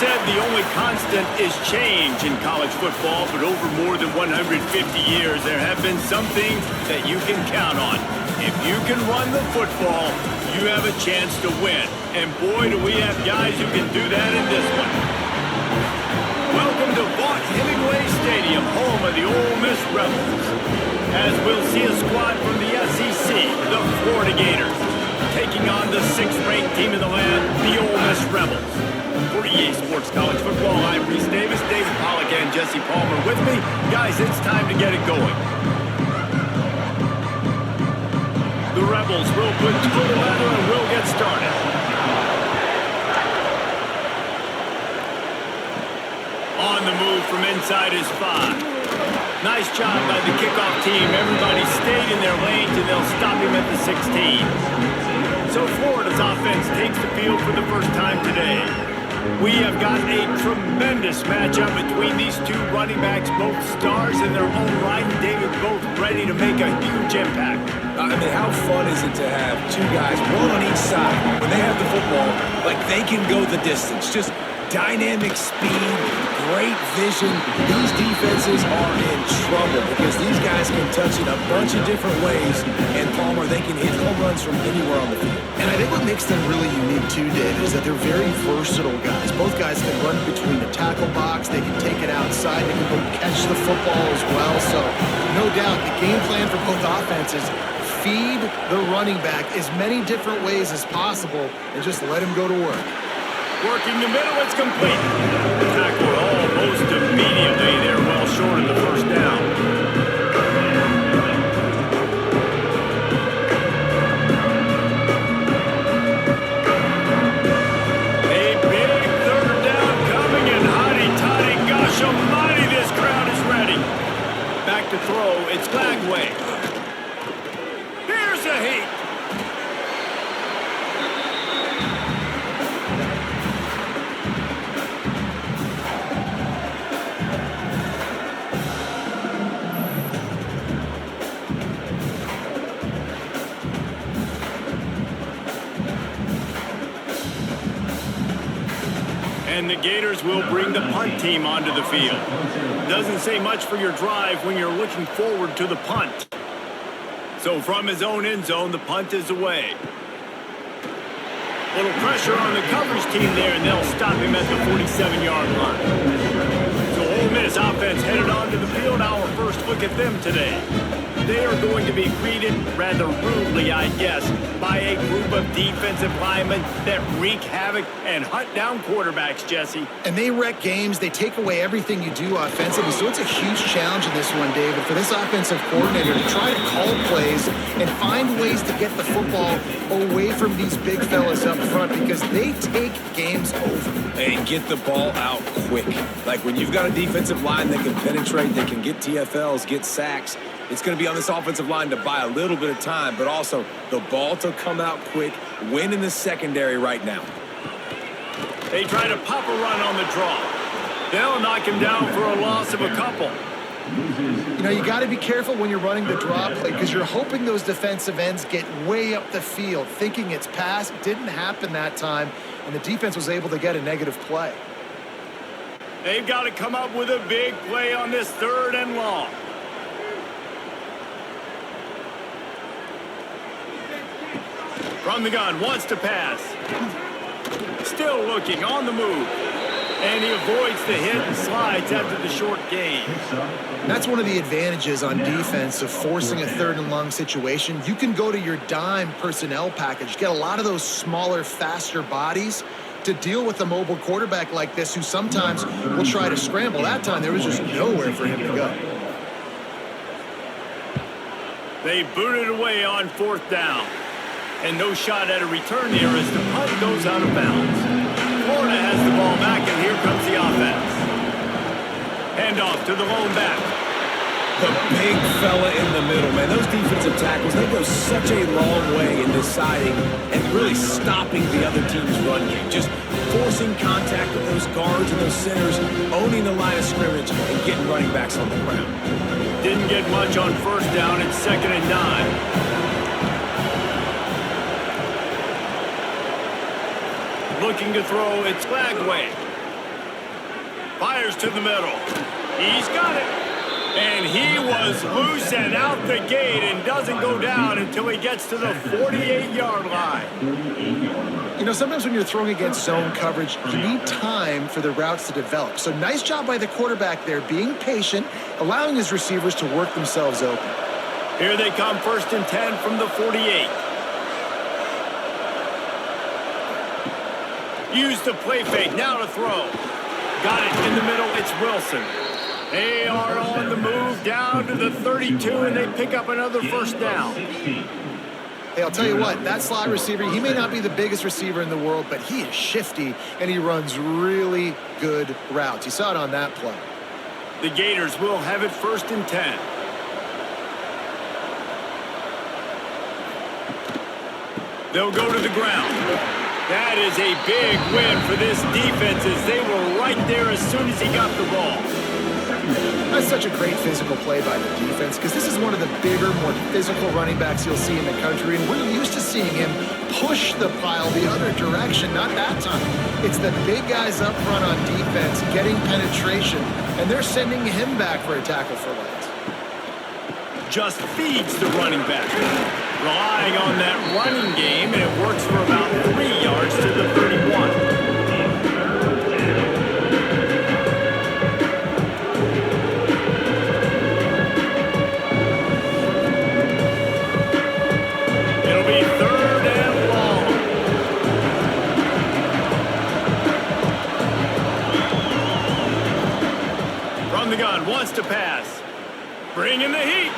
said the only constant is change in college football, but over more than 150 years, there have been some things that you can count on. If you can run the football, you have a chance to win. And boy, do we have guys who can do that in this one. Welcome to Vaught-Hemingway Stadium, home of the Ole Miss Rebels. As we'll see a squad from the SEC, the Florida Gators, taking on the 6th-ranked team in the land, the Ole Miss Rebels. For EA Sports College Football, I'm Reese Davis, David Pollack, and Jesse Palmer with me. Guys, it's time to get it going. The Rebels will put toe to leather and will get started. On the move from inside is 5. Nice job by the kickoff team. Everybody stayed in their lanes, and they'll stop him at the 16. So Florida's offense takes the field for the first time today. We have got a tremendous matchup between these two running backs, both stars in their own right, and David, both ready to make a huge impact. I mean, how fun is it to have two guys, one on each side, when they have the football, like they can go the distance. Just dynamic speed, great vision. These defenses are in trouble because these guys can touch it a bunch of different ways, and Palmer, they can hit home runs from anywhere on the field. And I think what makes them really unique too, Dave, is that they're very versatile guys. Both guys can run between the tackle box, they can take it outside, they can go catch the football as well. So no doubt the game plan for both offenses, feed the running back as many different ways as possible and just let him go to work. Working the middle, it's complete. Tackle almost immediately. They're well short of the first down. A big third down coming, and hotty-toddy, gosh almighty, this crowd is ready. Back to throw, it's Glagway. Here's a heat. And the Gators will bring the punt team onto the field. Doesn't say much for your drive when you're looking forward to the punt. So from his own end zone, the punt is away. Little pressure on the coverage team there, and they'll stop him at the 47-yard line. So Ole Miss offense headed onto the field. Our first look at them today. They are going to be greeted rather rudely, I guess, by a group of defensive linemen that wreak havoc and hunt down quarterbacks, Jesse. And they wreck games. They take away everything you do offensively. So it's a huge challenge in this one, David, for this offensive coordinator to try to call plays and find ways to get the football away from these big fellas up front because they take games over. And get the ball out quick. Like when you've got a defensive line that can penetrate, that can get TFLs, get sacks, it's going to be on this offensive line to buy a little bit of time, but also the ball to come out quick, win in the secondary right now. They try to pop a run on the draw. They'll knock him down for a loss of a couple. You know, you got to be careful when you're running the draw play because you're hoping those defensive ends get way up the field, thinking it's pass. Didn't happen that time, and the defense was able to get a negative play. They've got to come up with a big play on this 3rd and long. From the gun, wants to pass. Still looking, on the move. And he avoids the hit and slides after the short gain. That's one of the advantages on defense of forcing a 3rd and long situation. You can go to your dime personnel package, get a lot of those smaller, faster bodies to deal with a mobile quarterback like this who sometimes will try to scramble. That time, there was just nowhere for him to go. They booted away on 4th down. And no shot at a return here as the punt goes out of bounds. Florida has the ball back, and here comes the offense. Handoff to the lone back. The big fella in the middle, man. Those defensive tackles, they go such a long way in deciding and really stopping the other team's run game. Just forcing contact with those guards and those centers, owning the line of scrimmage, and getting running backs on the ground. Didn't get much on 1st down. It's 2nd and 9. Looking to throw, it's Glagway. Fires to the middle. He's got it. And he was loose and out the gate and doesn't go down until he gets to the 48-yard line. You know, sometimes when you're throwing against zone coverage, you need time for the routes to develop. So nice job by the quarterback there, being patient, allowing his receivers to work themselves open. Here they come, 1st and 10 from the 48. Use the play fake, now to throw. Got it in the middle, it's Wilson. They are on the move down to the 32, and they pick up another 1st down. Hey, I'll tell you what, that slot receiver, he may not be the biggest receiver in the world, but he is shifty, and he runs really good routes. You saw it on that play. The Gators will have it 1st and 10. They'll go to the ground. That is a big win for this defense as they were right there as soon as he got the ball. That's such a great physical play by the defense because this is one of the bigger, more physical running backs you'll see in the country, and we're used to seeing him push the pile the other direction, not that time. It's the big guys up front on defense getting penetration, and they're sending him back for a tackle for loss. Just feeds the running back. Relying on that running game, and it works for about 3 yards to the 31. Wants to pass. Bring in the heat.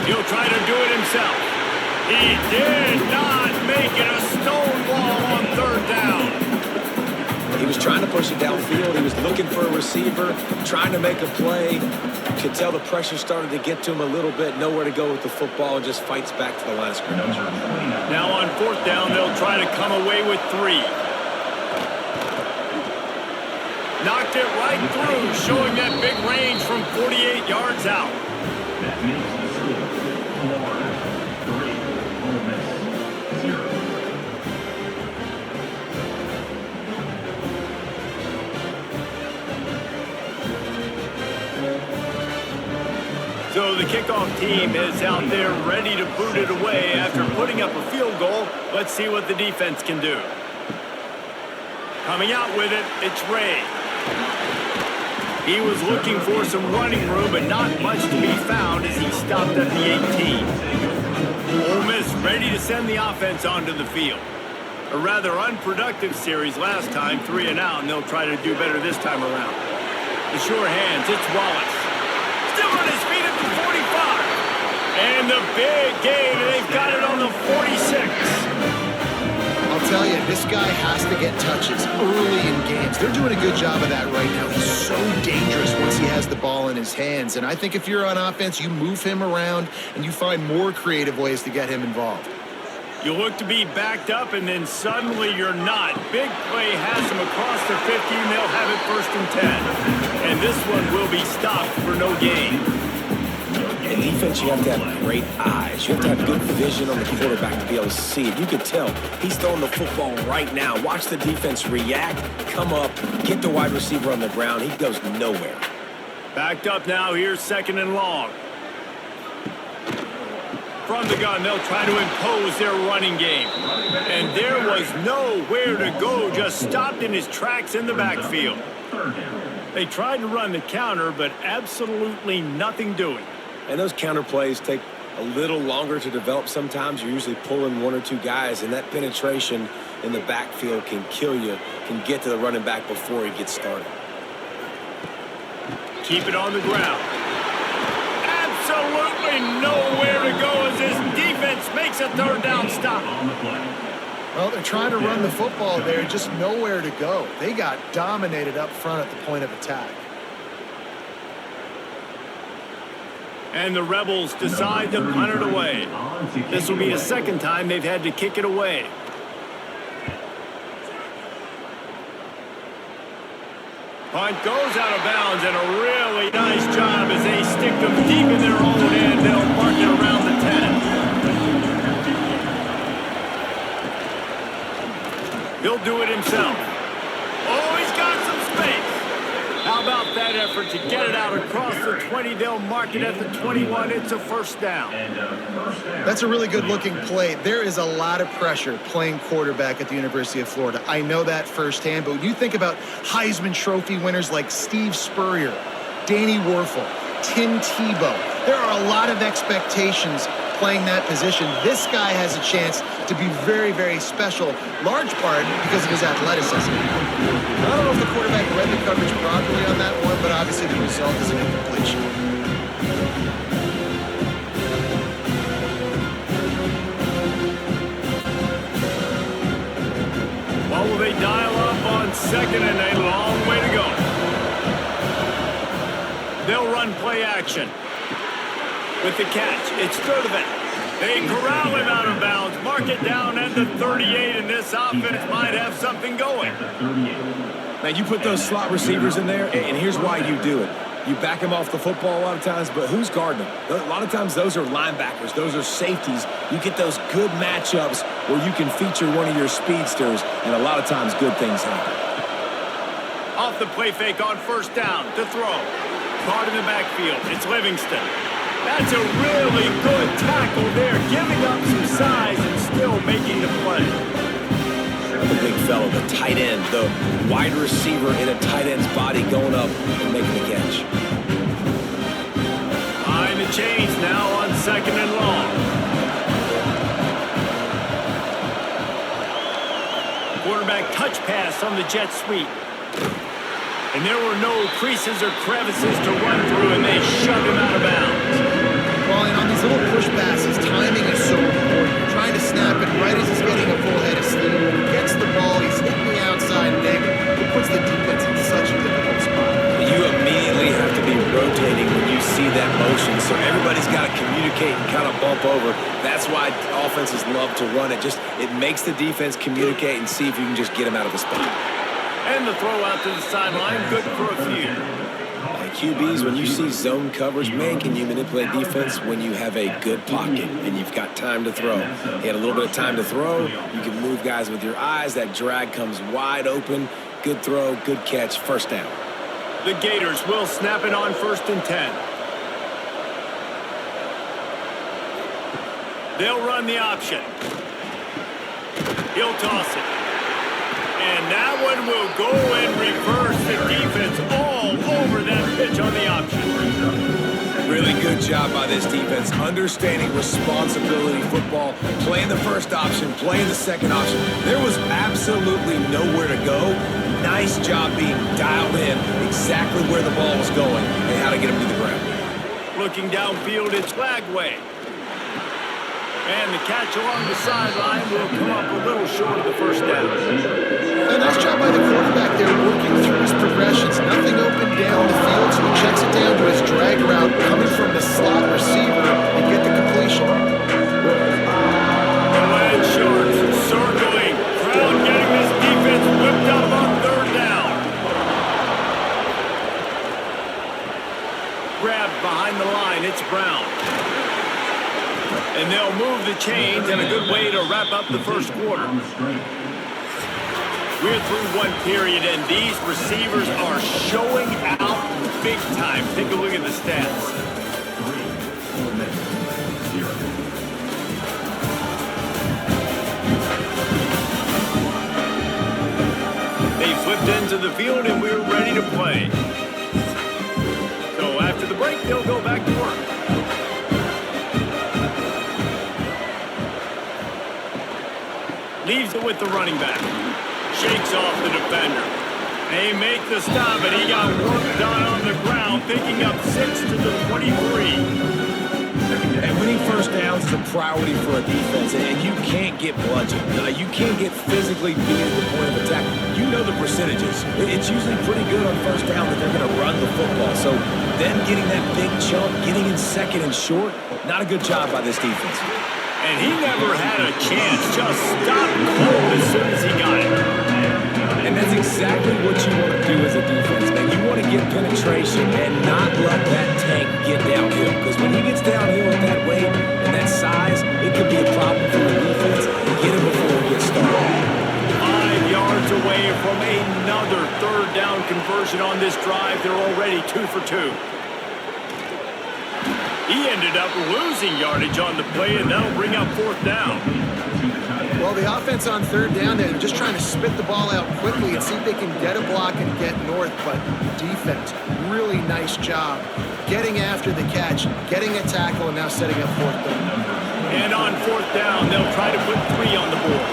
He'll try to do it himself. He did not make it a stone wall on 3rd down. He was trying to push it downfield. He was looking for a receiver, trying to make a play. You could tell the pressure started to get to him a little bit. Nowhere to go with the football, and just fights back to the line of scrimmage. Now on 4th down, they'll try to come away with 3. Knocked it right through, showing that big range from 48 yards out. That makes the score Florida 3, Ole Miss 0. So the kickoff team is out there ready to boot it away after putting up a field goal. Let's see what the defense can do. Coming out with it, it's Ray. He was looking for some running room, but not much to be found as he stopped at the 18. Ole Miss ready to send the offense onto the field. A rather unproductive series last time, 3 and out, and they'll try to do better this time around. The sure hands, it's Wallace. Still on his feet at the 45. And the big gain, and they've got it on the 46. I'll tell you, this guy has to get touches early in games. They're doing a good job of that right now. He's so dangerous once he has the ball in his hands. And I think if you're on offense, you move him around and you find more creative ways to get him involved. You look to be backed up, and then suddenly you're not. Big play has him across the 50, and they'll have it 1st and 10. And this one will be stopped for no gain. In defense, you have to have great eyes. You have to have good vision on the quarterback to be able to see it. You can tell he's throwing the football right now. Watch the defense react, come up, get the wide receiver on the ground. He goes nowhere. Backed up now. Here's 2nd and long. From the gun, they'll try to impose their running game. And there was nowhere to go, just stopped in his tracks in the backfield. They tried to run the counter, but absolutely nothing doing. And those counter plays take a little longer to develop sometimes. You're usually pulling 1 or 2 guys, and that penetration in the backfield can kill you, can get to the running back before he gets started. Keep it on the ground. Absolutely nowhere to go as this defense makes a 3rd down stop. Well, they're trying to run the football there, just nowhere to go. They got dominated up front at the point of attack. And the Rebels decide to punt it away. This will be the 2nd time they've had to kick it away. Punt goes out of bounds, and a really nice job as they stick them deep in their own end. They'll mark it around the 10. He'll do it himself. Oh, he's got some space. Out How about that effort to get it out across the 20? They'll mark it at the 21. It's a first down. That's a really good-looking play. There is a lot of pressure playing quarterback at the University of Florida. I know that firsthand, but when you think about Heisman Trophy winners like Steve Spurrier, Danny Werfel, Tim Tebow, there are a lot of expectations playing that position. This guy has a chance to be very, very special, large part because of his athleticism. I don't know if the quarterback read the coverage properly on that one, but obviously the result is an incompletion. What will they dial up on second and a long way to go? They'll run play action. With the catch, it's Sturdivant. They corral him out of bounds, mark it down at the 38, and this offense might have something going. Now, you put those slot receivers in there, and here's why you do it. You back them off the football a lot of times, but who's guarding them? A lot of times those are linebackers. Those are safeties. You get those good matchups where you can feature one of your speedsters, and a lot of times good things happen. Off the play fake on first down to throw. Caught in the backfield. It's Livingston. That's a really good tackle there, giving up some size and still making the play. The big fellow, the tight end, the wide receiver in a tight end's body going up and making the catch. Behind the chains now on second and long. Quarterback touch pass on the jet sweep. And there were no creases or crevices to run through, and they shoved him out of bounds. Well, and on these little push passes, timing is so important. You're trying to snap it right as he's getting a full head of steam. When he gets the ball, he's hitting the outside leg. It puts the defense in such a difficult spot. You immediately have to be rotating when you see that motion, so everybody's got to communicate and kind of bump over. That's why offenses love to run it. It makes the defense communicate and see if you can just get him out of the spot. And the throw out to the sideline, good for a few. QBs, when you see zone coverage, man, can you manipulate defense when you have a good pocket and you've got time to throw? He had a little bit of time to throw. You can move guys with your eyes. That drag comes wide open. Good throw, good catch, first down. The Gators will snap it on first and 10. They'll run the option. He'll toss it. And that one will go and reverse the defense all over that pitch on the option. Really good job by this defense, understanding responsibility football, playing the first option, playing the second option. There was absolutely nowhere to go. Nice job being dialed in exactly where the ball was going and how to get him to the ground. Looking downfield, it's Flagway. And the catch along the sideline will come up a little short of the first down. A nice job by the quarterback there working through his progressions. Nothing open down the field, so he checks it down to his drag route coming from the slot receiver and get the completion. The line shorts, circling. Crowd getting this defense whipped up on third down. Grabbed behind the line, it's Brown. And they'll move the chains, and a good way to wrap up the first quarter. We're through one period, and these receivers are showing out big time. Take a look at the stats. They flipped into the field, and we're ready to play. So after the break, they'll go back to work. Leaves it with the running back. Shakes off the defender. They make the stop, and he got work done on the ground, picking up 6 to the 23. And winning first downs is a priority for a defense, and you can't get bludgeoned. You can't get physically beat at the point of attack. You know the percentages. It's usually pretty good on first down that they're going to run the football. So then getting that big chunk, getting in second and short, not a good job by this defense. And he never had a chance, just stopped cold as soon as he got it. And that's exactly what you want to do as a defense, man. You want to get penetration and not let that tank get downhill. Because when he gets downhill at that weight and that size, it could be a problem for the defense. Get him before he gets started. 5 yards away from another third down conversion on this drive. They're already 2 for 2. He ended up losing yardage on the play, and that'll bring up 4th down. Well, the offense on 3rd down, they're just trying to spit the ball out quickly and see if they can get a block and get north. But defense, really nice job getting after the catch, getting a tackle, and now setting up 4th down. And on 4th down, they'll try to put 3 on the board.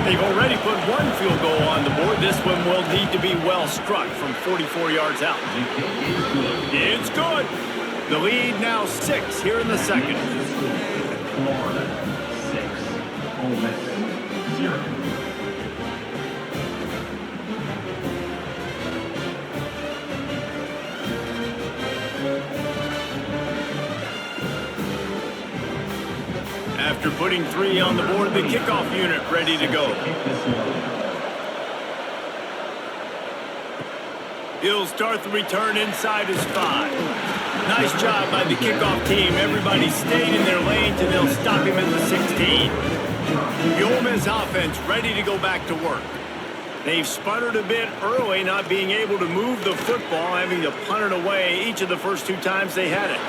They've already put 1 field goal on the board. This one will need to be well struck from 44 yards out. It's good. The lead now 6 here in the second. Florida 6, Ole Miss 0. After putting 3 on the board, the kickoff unit ready to go. He'll start the return inside his 5. Nice job by the kickoff team. Everybody stayed in their lanes, and they'll stop him at the 16. The Ole Miss offense ready to go back to work. They've sputtered a bit early, not being able to move the football, having to punt it away each of the first 2 times they had it.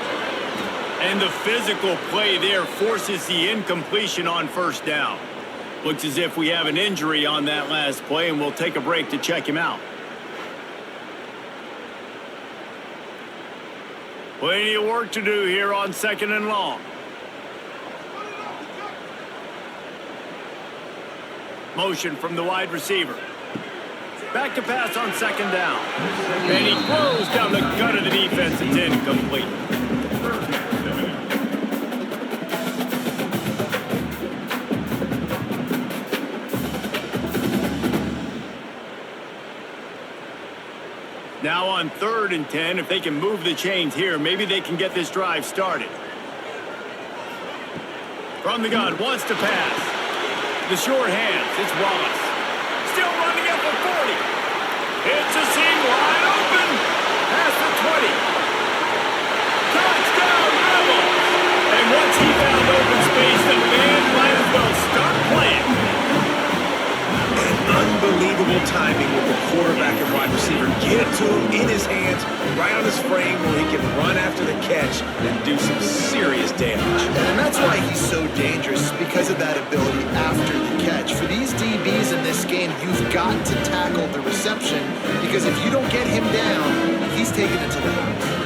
And the physical play there forces the incompletion on 1st down. Looks as if we have an injury on that last play, and we'll take a break to check him out. Plenty of work to do here on 2nd and long. Motion from the wide receiver. Back to pass on 2nd down. And he throws down the gut of the defense. It's incomplete. Now on 3rd and 10, if they can move the chains here, maybe they can get this drive started. From the gun, wants to pass. The short hands, it's Wallace. Still running up for 40. It's a seam wide open. Past the 20. Touchdown, Rebels. And once he found open space, the band might as well start playing. Unbelievable timing with the quarterback and wide receiver. Get it to him in his hands, right on his frame where he can run after the catch and do some serious damage. And that's why he's so dangerous, because of that ability after the catch. For these DBs in this game, you've got to tackle the reception, because if you don't get him down, he's taking it to the house.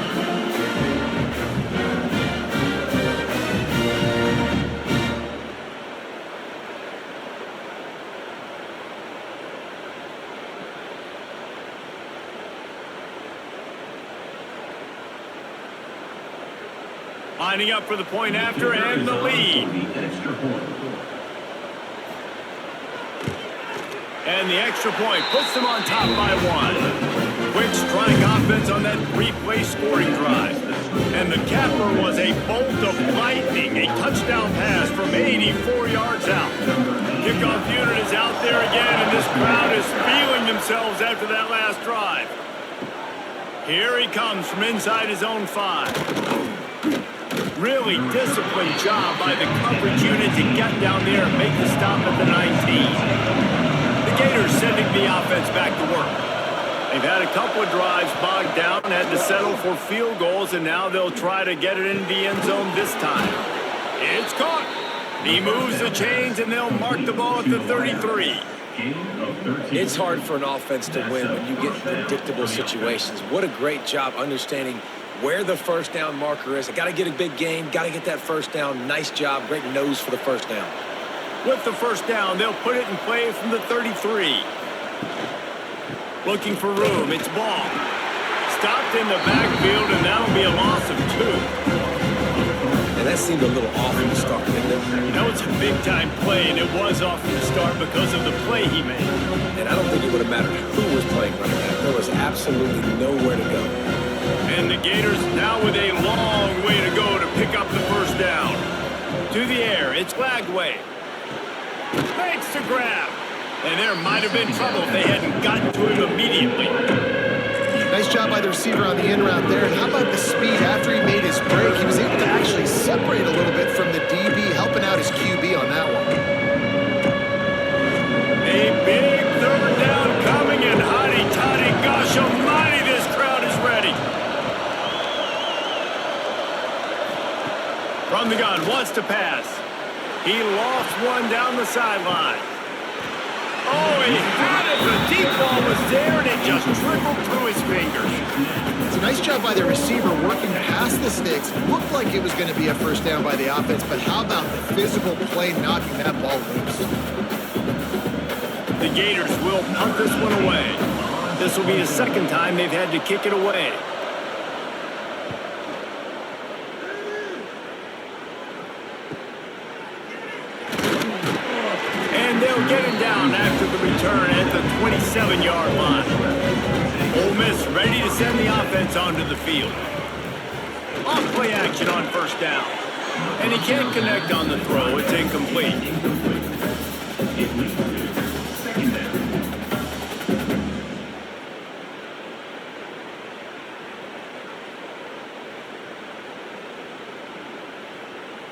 Lining up for the point after and the lead. And the extra point puts them on top by 1. Quick strike offense on that 3-play scoring drive. And the capper was a bolt of lightning, a touchdown pass from 84 yards out. Kickoff unit is out there again, and this crowd is feeling themselves after that last drive. Here he comes from inside his own 5. Really disciplined job by the coverage unit to get down there and make the stop at the 19. The Gators sending the offense back to work. They've had a couple of drives bogged down, had to settle for field goals, and now they'll try to get it into the end zone this time. It's caught. He moves the chains, and they'll mark the ball at the 33. It's hard for an offense to win when you get predictable situations. What a great job understanding where the 1st down marker is. I got to get a big gain, got to get that 1st down. Nice job, great nose for the 1st down. With the 1st down, they'll put it in play from the 33. Looking for room, it's Ball. Stopped in the backfield, and that'll be a loss of 2. And that seemed a little off from the start, didn't it? You know, it's a big-time play, and it was off from the start because of the play he made. And I don't think it would have mattered who was playing running back. There was absolutely nowhere to go. And the Gators now with a long way to go to pick up the 1st down. To the air, it's Lagway. Makes the grab. And there might have been trouble if they hadn't gotten to him immediately. Nice job by the receiver on the in route there. And how about the speed after he made his break? He was able to actually separate a little bit from the DB, helping out his QB on that one. A big 3rd down From the gun, wants to pass. He lost one down the sideline. Oh, he had it. The deep ball was there, and it just trickled through his fingers. It's a nice job by the receiver working past the sticks. Looked like it was going to be a first down by the offense, but how about the physical play knocking that ball loose? The Gators will punt this one away. This will be the second time they've had to kick it away. And they'll get him down after the return at the 27-yard line. Ole Miss ready to send the offense onto the field. Off play action on first down. And he can't connect on the throw. It's incomplete. Second down.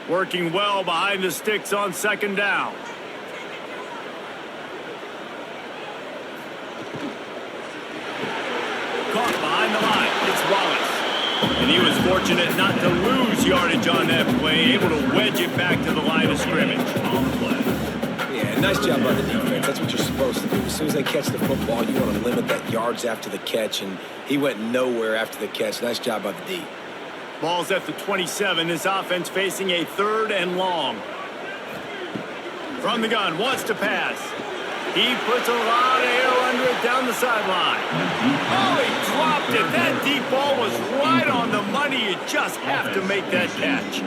Working well behind the sticks on second down. Caught behind the line. It's Wallace. And he was fortunate not to lose yardage on that play, able to wedge it back to the line of scrimmage. Yeah, nice job by the defense. That's what you're supposed to do. As soon as they catch the football, you want to limit that yards after the catch, and he went nowhere after the catch. Nice job by the D. Ball's at the 27. This offense facing a 3rd and long. From the gun, wants to pass. He puts a lot of air under it down the sideline. Oh, he dropped it. That deep ball was right on the money. You just have to make that catch.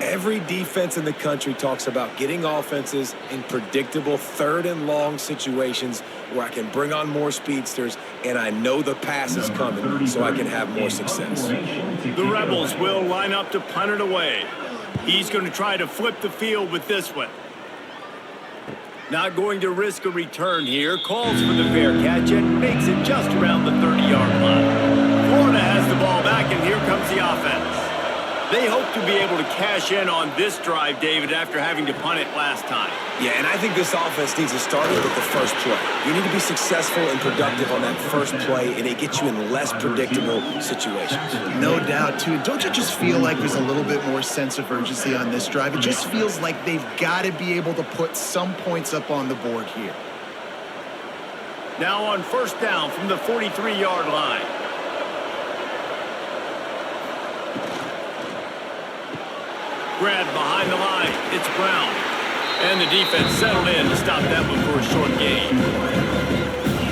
Every defense in the country talks about getting offenses in predictable 3rd and long situations where I can bring on more speedsters and I know the pass is coming so I can have more success. The Rebels will line up to punt it away. He's going to try to flip the field with this one. Not going to risk a return here. Calls for the fair catch and makes it just around the 30-yard line. Florida has the ball back, and here comes the offense. They hope to be able to cash in on this drive, David, after having to punt it last time. Yeah, and I think this offense needs to start with the first play. You need to be successful and productive on that first play, and it gets you in less predictable situations. No doubt, too. Don't you just feel like there's a little bit more sense of urgency on this drive? It just feels like they've got to be able to put some points up on the board here. Now on first down from the 43-yard line. Grabbed behind the line. It's Brown. And the defense settled in to stop that one for a short gain.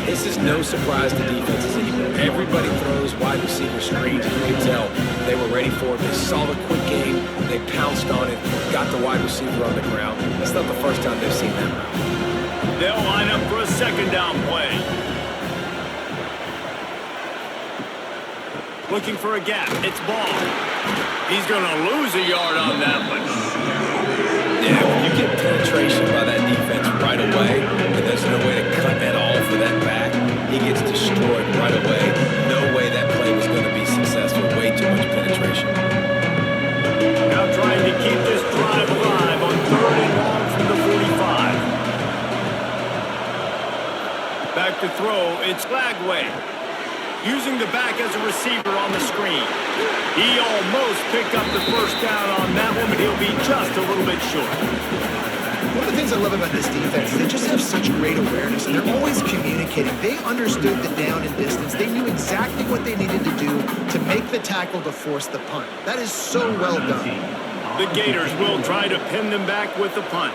This is no surprise to defenses anymore. Everybody throws wide receiver screens. You can tell they were ready for it. They saw the quick game. They pounced on it, got the wide receiver on the ground. That's not the first time they've seen that route. They'll line up for a second down play. Looking for a gap. It's Ball. He's going to lose a yard on that one. Yeah, when you get penetration by that defense right away, and there's no way to cut at all for that back, he gets destroyed right away. No way that play was going to be successful. Way too much penetration. Now trying to keep this drive alive on 3rd and long from the 45. Back to throw. It's Lagway. Using the back as a receiver on the screen. He almost picked up the first down on that one, but he'll be just a little bit short. One of the things I love about this defense is they just have such great awareness, and they're always communicating. They understood the down and distance. They knew exactly what they needed to do to make the tackle to force the punt. That is so well done. The Gators will try to pin them back with the punt.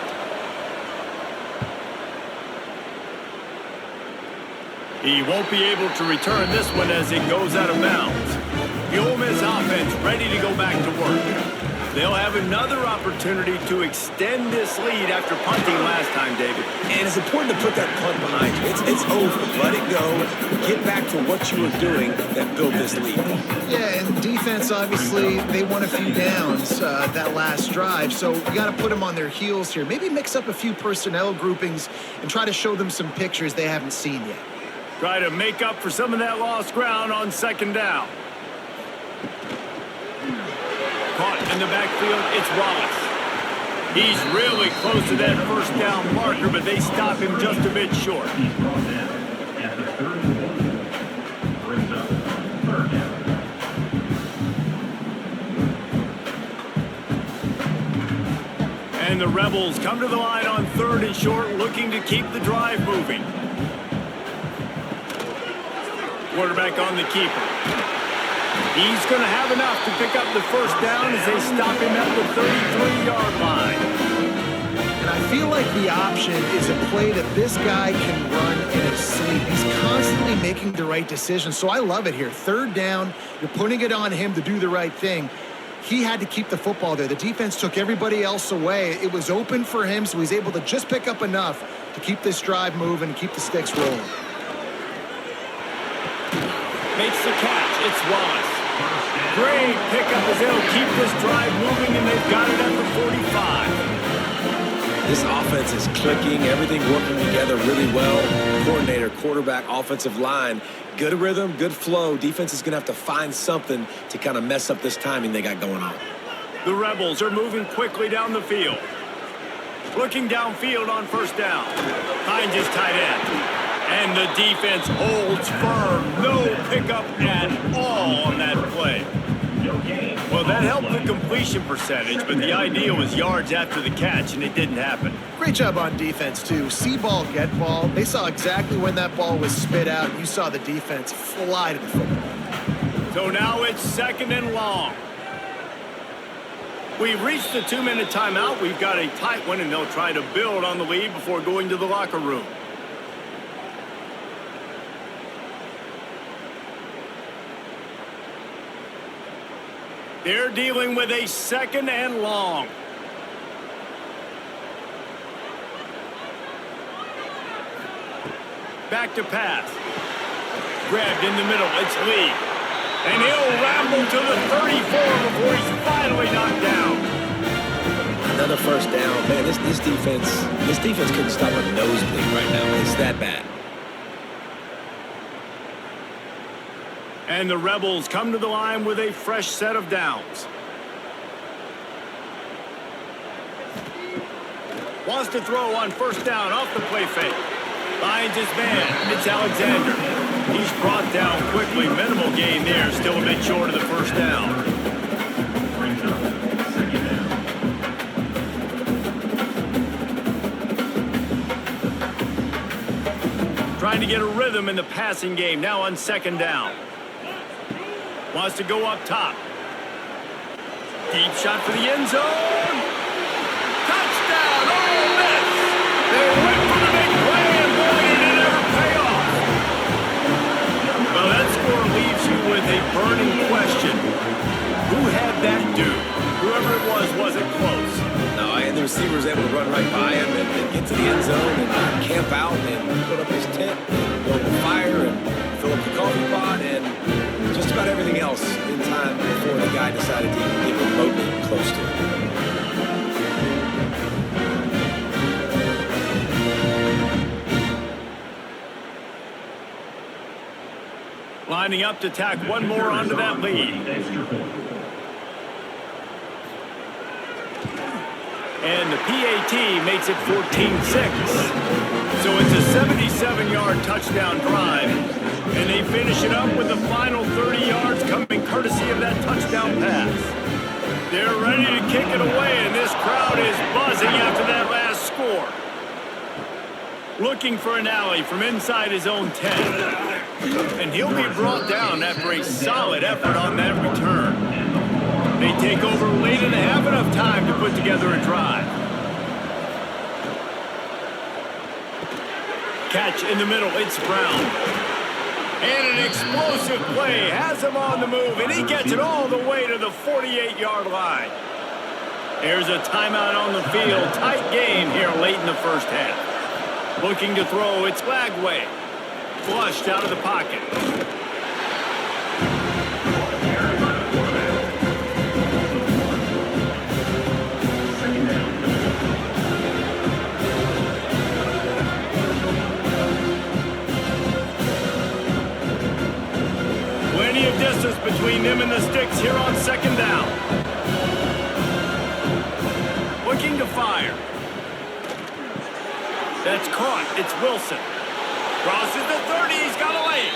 He won't be able to return this one as it goes out of bounds. The Ole Miss offense ready to go back to work. They'll have another opportunity to extend this lead after punting last time, David. And it's important to put that punt behind you. It's over. Let it go. Get back to what you were doing that built this lead. Yeah, and defense, obviously, they won a few downs that last drive, so you got to put them on their heels here. Maybe mix up a few personnel groupings and try to show them some pictures they haven't seen yet. Try to make up for some of that lost ground on second down. Caught in the backfield, it's Wallace. He's really close to that first down marker, but they stop him just a bit short. He's brought down at the 31. Brings up 3rd down. And the Rebels come to the line on 3rd and short, looking to keep the drive moving. Quarterback on the keeper. He's going to have enough to pick up the first down as they stop him at the 33-yard line. And I feel like the option is a play that this guy can run in his sleep. He's constantly making the right decision, so I love it here. 3rd down, you're putting it on him to do the right thing. He had to keep the football there. The defense took everybody else away. It was open for him, so he's able to just pick up enough to keep this drive moving and keep the sticks rolling. Makes the catch. It's Wallace. Great pickup as they'll keep this drive moving, and they've got it at the 45. This offense is clicking, everything working together really well. Coordinator, quarterback, offensive line, good rhythm, good flow. Defense is going to have to find something to kind of mess up this timing they got going on. The Rebels are moving quickly down the field. Looking downfield on 1st down. Finds his tight end. And the defense holds firm. No pickup at all on that play. Well, that helped the completion percentage, but the idea was yards after the catch, and it didn't happen. Great job on defense, too. See ball, get ball. They saw exactly when that ball was spit out. You saw the defense fly to the football. So now it's 2nd and long. We've reached the 2-minute timeout. We've got a tight one, and they'll try to build on the lead before going to the locker room. They're dealing with a 2nd and long. Back to pass. Grabbed in the middle. It's Lee. And he'll ramble to the 34 before he's finally knocked down. Another 1st down. Man, this defense couldn't stop a nosebleed right now. It's that bad. And the Rebels come to the line with a fresh set of downs. Wants to throw on 1st down off the play fake. Finds his man. It's Alexander. He's brought down quickly. Minimal gain there. Still a bit short of the 1st down. Trying to get a rhythm in the passing game. Now on 2nd down. Wants to go up top. Deep shot for the end zone. Touchdown, Ole Miss. They went for the big play, and boy, did it ever pay off. Well, that score leaves you with a burning question. Who had that dude? Whoever it was wasn't close. No, and the receiver was able to run right by him and get to the end zone and camp out and put up his tent and go to the fire and fill up the coffee pot and just about everything else in time before the guy decided to even get remotely close to it. Lining up to tack one more onto that lead. And the PAT makes it 14-6. So it's a 77-yard touchdown drive. And they finish it up with the final 30 yards coming courtesy of that touchdown pass. They're ready to kick it away, and this crowd is buzzing after that last score. Looking for an alley from inside his own 10. And he'll be brought down after a solid effort on that return. They take over late and they have enough time to put together a drive. Catch in the middle, it's Brown. And an explosive play has him on the move, and he gets it all the way to the 48-yard line. There's a timeout on the field. Tight game here late in the 1st half. Looking to throw, it's Lagway. Flushed out of the pocket. Plenty of distance between them and the sticks here on 2nd down. Looking to fire. That's caught. It's Wilson. Crosses the 30. He's got a lane.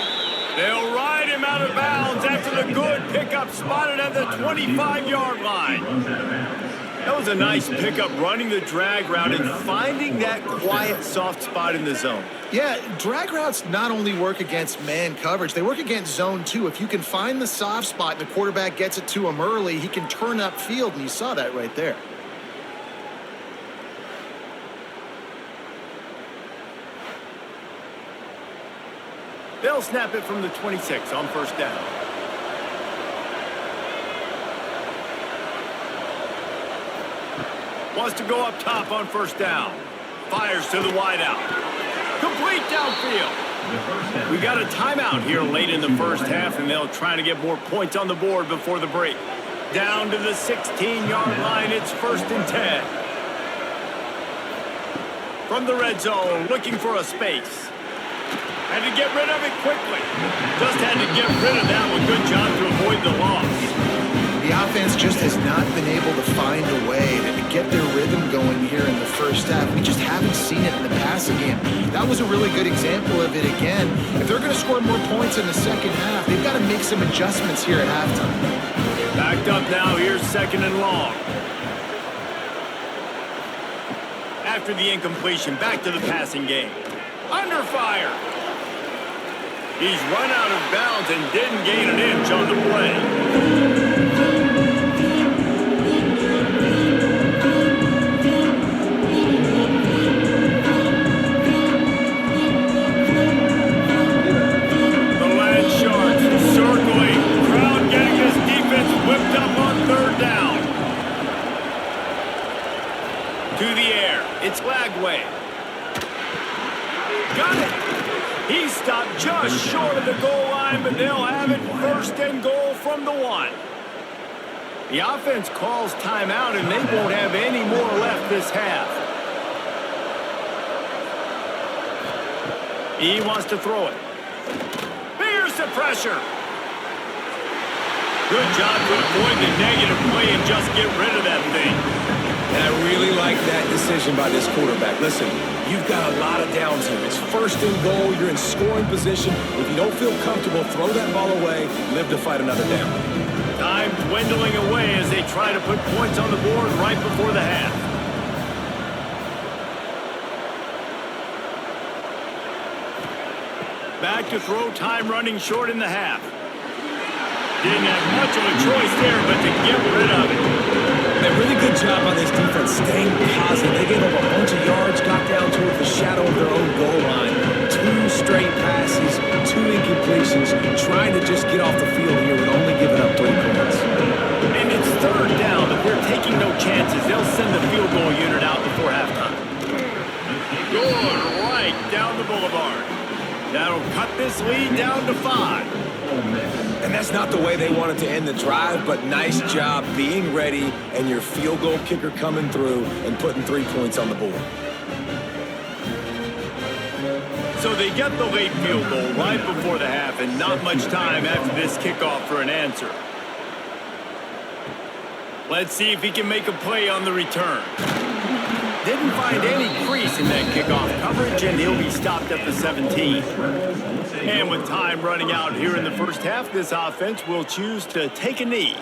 They'll ride him out of bounds after the good pickup spotted at the 25-yard line. That was a nice pickup, running the drag route and finding that quiet, soft spot in the zone. Yeah, drag routes not only work against man coverage, they work against zone too. If you can find the soft spot and the quarterback gets it to him early, he can turn upfield, and you saw that right there. They'll snap it from the 26 on first down. Wants to go up top on first down. Fires to the wideout. Complete downfield. We got a timeout here late in the first half, and they'll try to get more points on the board before the break. Down to the 16-yard line, it's 1st and 10. From the red zone, looking for a space. Had to get rid of it quickly. Just had to get rid of that one. Good job to avoid the loss. The offense just has not been able to find a way to get their rhythm going here in the first half. We just haven't seen it in the passing game. That was a really good example of it again. If they're going to score more points in the second half, they've got to make some adjustments here at halftime. Backed up now, here's 2nd and long. After the incompletion, back to the passing game. Under fire. He's run out of bounds and didn't gain an inch on the play. It's Lagway. Got it. He stopped just short of the goal line, but they'll have it 1st and goal from the 1. The offense calls timeout, and they won't have any more left this half. He wants to throw it. Here's the pressure. Good job to avoid the negative play and just get rid of that thing. And I really like that decision by this quarterback. Listen, you've got a lot of downs here. It's 1st and goal. You're in scoring position. If you don't feel comfortable, throw that ball away. Live to fight another down. Time dwindling away as they try to put points on the board right before the half. Back to throw, time running short in the half. Didn't have much of a choice there, but to get rid of it. A really good job on this defense staying positive. They gave up a bunch of yards, got down toward the shadow of their own goal line. 2 straight passes, 2 incompletions, trying to just get off the field here with only giving up 3 points. And it's 3rd down, but they're taking no chances. They'll send the field goal unit out before halftime. Good right down the boulevard. That'll cut this lead down to 5. And that's not the way they wanted to end the drive, but nice job being ready and your field goal kicker coming through and putting 3 points on the board. So they get the late field goal right before the half, and not much time after this kickoff for an answer. Let's see if he can make a play on the return. Didn't find any crease in that kickoff coverage, and he'll be stopped at the 17. And with time running out here in the first half, this offense will choose to take a knee.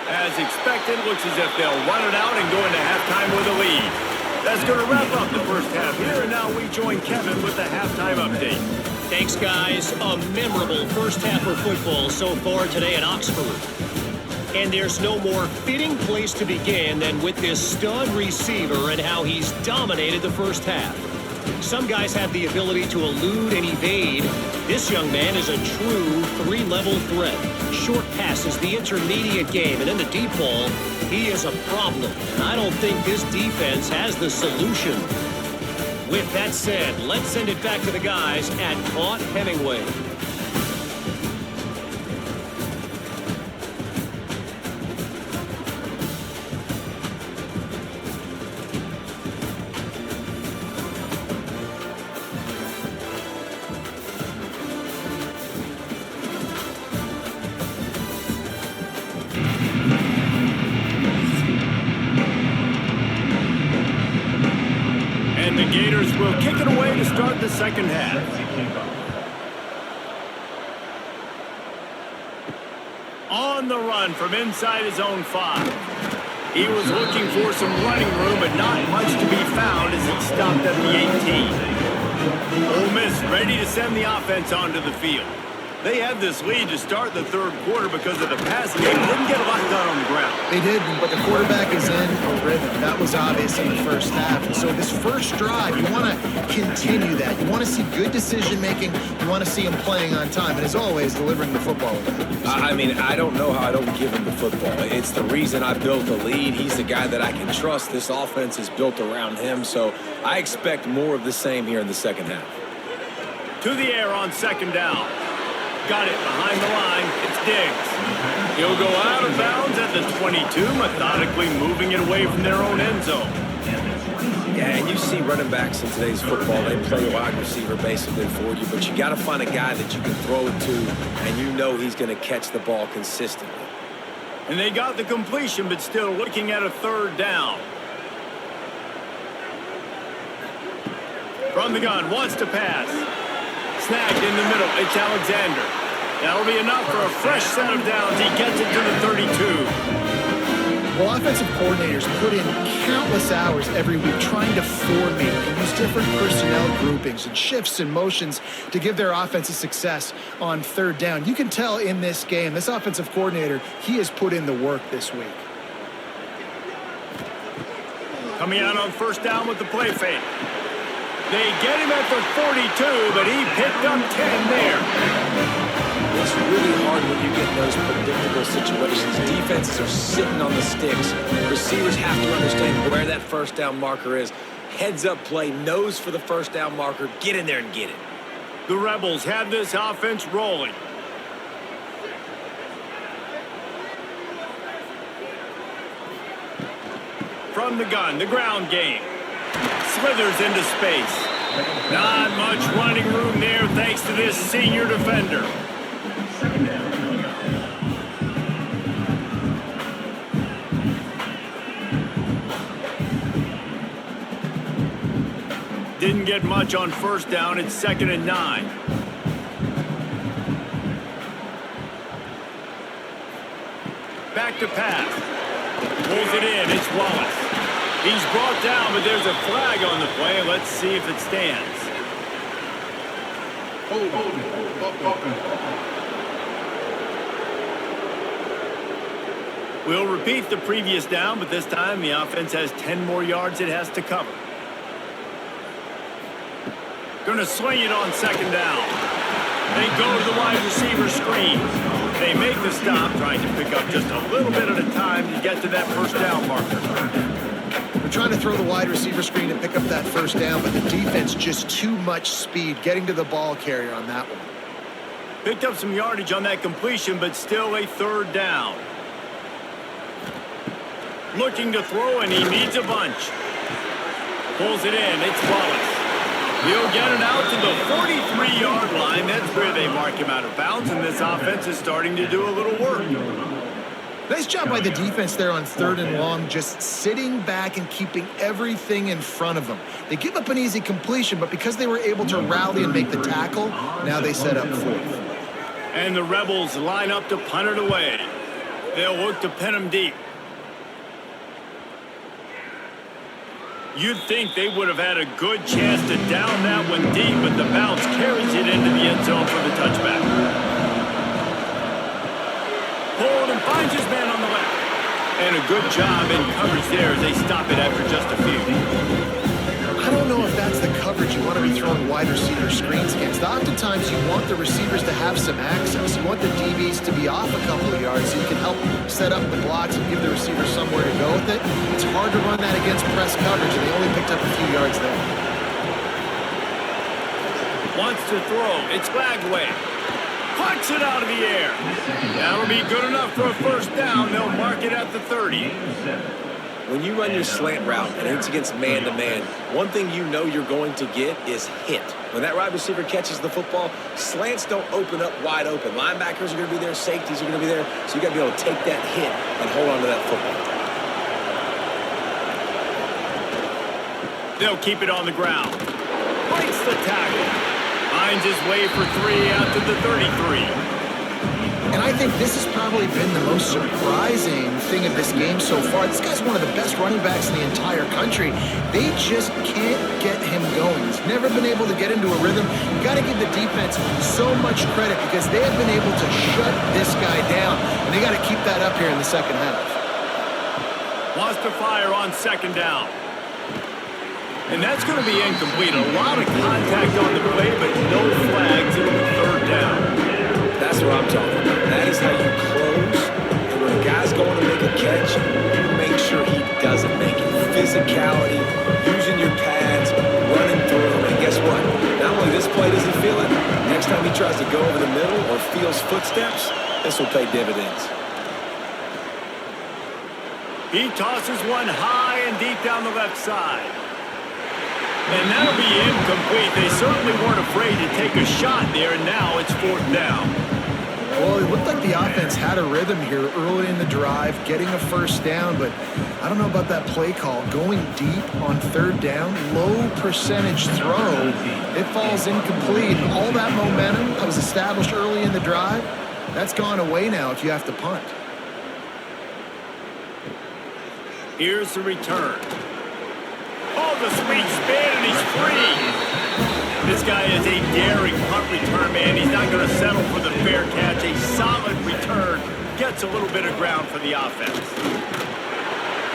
As expected, looks as if they'll run it out and go into halftime with a lead. That's going to wrap up the first half here, and now we join Kevin with the halftime update. Thanks, guys. A memorable first half of football so far today at Oxford. And there's no more fitting place to begin than with this stud receiver and how he's dominated the first half. Some guys have the ability to elude and evade. This young man is a true 3-level threat. Short passes, the intermediate game, and in the deep ball, he is a problem. And I don't think this defense has the solution. With that said, let's send it back to the guys at Vaught Hemingway. And the Gators will kick it away to start the second half. On the run from inside his own 5. He was looking for some running room, but not much to be found as it stopped at the 18. Ole Miss ready to send the offense onto the field. They had this lead to start the third quarter because of the passing game. Didn't get a lot done on the ground. They did, but the quarterback is in a rhythm. That was obvious in the first half. And so this first drive, you want to continue that. You want to see good decision-making. You want to see him playing on time. And as always, delivering the football. I mean, I don't know how I don't give him the football. It's the reason I built the lead. He's the guy that I can trust. This offense is built around him. So I expect more of the same here in the second half. To the air on second down. Got it behind the line. It's Diggs. He'll go out of bounds at the 22, methodically moving it away from their own end zone. Yeah, and you see running backs in today's football, they play wide receiver basically for you, but you got to find a guy that you can throw it to, and you know he's going to catch the ball consistently. And they got the completion, but still looking at a third down. From the gun, wants to pass. Snagged in the middle, it's Alexander. That'll be enough for a fresh set of downs. He gets it to the 32. Well, offensive coordinators put in countless hours every week trying to formate and use different personnel groupings and shifts and motions to give their offensive success on third down. You can tell in this game, this offensive coordinator, he has put in the work this week. Coming out on first down with the play fake. They get him at the 42, but he picked up 10 there. It's really hard when you get in those predictable situations. Defenses are sitting on the sticks. Receivers have to understand where that first down marker is. Heads up play, nose for the first down marker. Get in there and get it. The Rebels have this offense rolling. From the gun, the ground game. Slithers into space. Not much running room there thanks to this senior defender. Second down. Didn't get much on first down. It's 2nd and 9. Back to pass. Pulls it in. It's Wallace. He's brought down, but there's a flag on the play. Let's see if it stands. We'll repeat the previous down, but this time the offense has 10 more yards it has to cover. Gonna swing it on second down. They go to the wide receiver screen. They make the stop, trying to pick up just a little bit at a time to get to that first down marker. Trying to throw the wide receiver screen and pick up that first down, but the defense just too much speed getting to the ball carrier on that one. Picked up some yardage on that completion, but still a third down. Looking to throw, and he needs a bunch. Pulls it in. It's Wallace. He'll get it out to the 43-yard line. That's where they mark him out of bounds, and this offense is starting to do a little work. Nice job by the defense there on 3rd and long, just sitting back and keeping everything in front of them. They give up an easy completion, but because they were able to rally and make the tackle, now they set up 4th. And the Rebels line up to punt it away. They'll look to pin them deep. You'd think they would have had a good chance to down that one deep, but the bounce carries it into the end zone for the touchback. Pulled and finds his man on the left. And a good job in coverage there as they stop it after just a few. I don't know if that's the coverage you want to be throwing wide receiver screens against. Oftentimes you want the receivers to have some access. You want the DBs to be off a couple of yards so you can help set up the blocks and give the receiver somewhere to go with it. It's hard to run that against press coverage, and they only picked up a few yards there. Wants to throw. It's Bagway. Pucks it out of the air. That'll be good enough for a first down. They'll mark it at the 30. When you run your slant route and it's against man-to-man, one thing you know you're going to get is hit. When that wide receiver catches the football, slants don't open up wide open. Linebackers are going to be there. Safeties are going to be there. So you got to be able to take that hit and hold on to that football. They'll keep it on the ground. Breaks the tackle. Finds his way for 3 out to the 33. And I think this has probably been the most surprising thing of this game so far. This guy's one of the best running backs in the entire country. They just can't get him going. He's never been able to get into a rhythm. You got to give the defense so much credit because they have been able to shut this guy down. And they got to keep that up here in the second half. Wants to fire on second down. And that's going to be incomplete. A lot of contact on the play, but no flags in the third down. That's what I'm talking about. That is how you close. And when a guy's going to make a catch, you make sure he doesn't make it. Physicality, using your pads, running through him. And guess what? Not only this play does he feel it, next time he tries to go over the middle or feels footsteps, this will pay dividends. He tosses one high and deep down the left side. And that'll be incomplete. They certainly weren't afraid to take a shot there, and now it's fourth down. Well, it looked like the offense had a rhythm here early in the drive, getting a first down, but I don't know about that play call. Going deep on third down, low percentage throw, it falls incomplete. All that momentum that was established early in the drive, that's gone away now if you have to punt. Here's the return. Oh, the sweet spin, and he's free. This guy is a daring punt return man. He's not going to settle for the fair catch. A solid return. Gets a little bit of ground for the offense.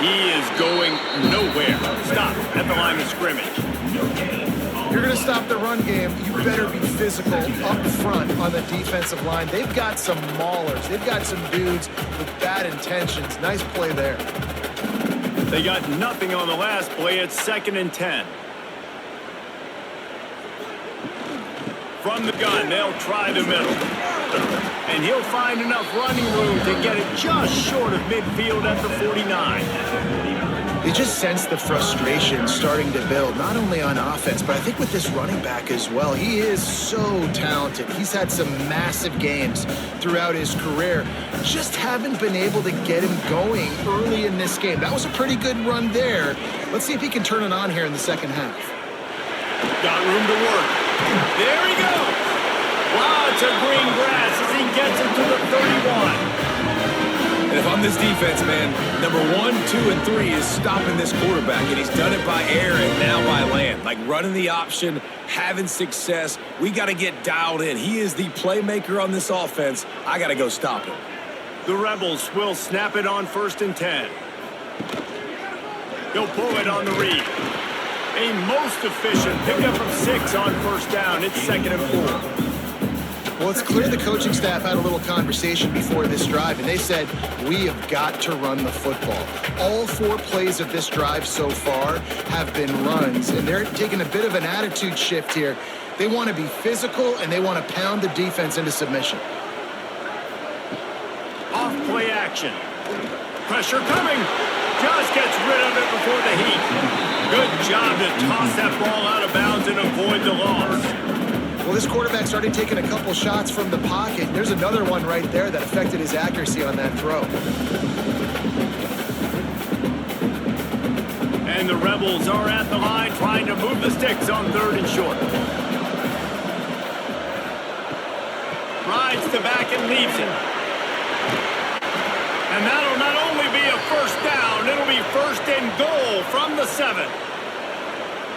He is going nowhere. Stop at the line of scrimmage. If you're going to stop the run game, you better be physical up front on the defensive line. They've got some maulers. They've got some dudes with bad intentions. Nice play there. They got nothing on the last play. It's 2nd and 10. From the gun, they'll try the middle. And he'll find enough running room to get it just short of midfield at the 49. You just sense the frustration starting to build, not only on offense, but I think with this running back as well. He is so talented. He's had some massive games throughout his career. Just haven't been able to get him going early in this game. That was a pretty good run there. Let's see if he can turn it on here in the second half. Got room to work. There he goes. Lots of green grass as he gets it to the 31. And if I'm this defense, man, number 1, 2, and 3 is stopping this quarterback, and he's done it by air and now by land. Like running the option, having success. We got to get dialed in. He is the playmaker on this offense. I got to go stop him. The Rebels will snap it on 1st and 10. He'll pull it on the read. A most efficient pickup of 6 on 1st down. It's 2nd and 4. Well, it's clear the coaching staff had a little conversation before this drive, and they said, we have got to run the football. All 4 plays of this drive so far have been runs, and they're taking a bit of an attitude shift here. They want to be physical, and they want to pound the defense into submission. Off play action. Pressure coming. Just gets rid of it before the heat. Good job to toss that ball out of bounds and avoid the loss. Well, this quarterback started taking a couple shots from the pocket. There's another one right there that affected his accuracy on that throw. And the Rebels are at the line trying to move the sticks on 3rd and short. Rides to back and leaves it. And that'll not only be a 1st down, it'll be 1st and goal from the 7.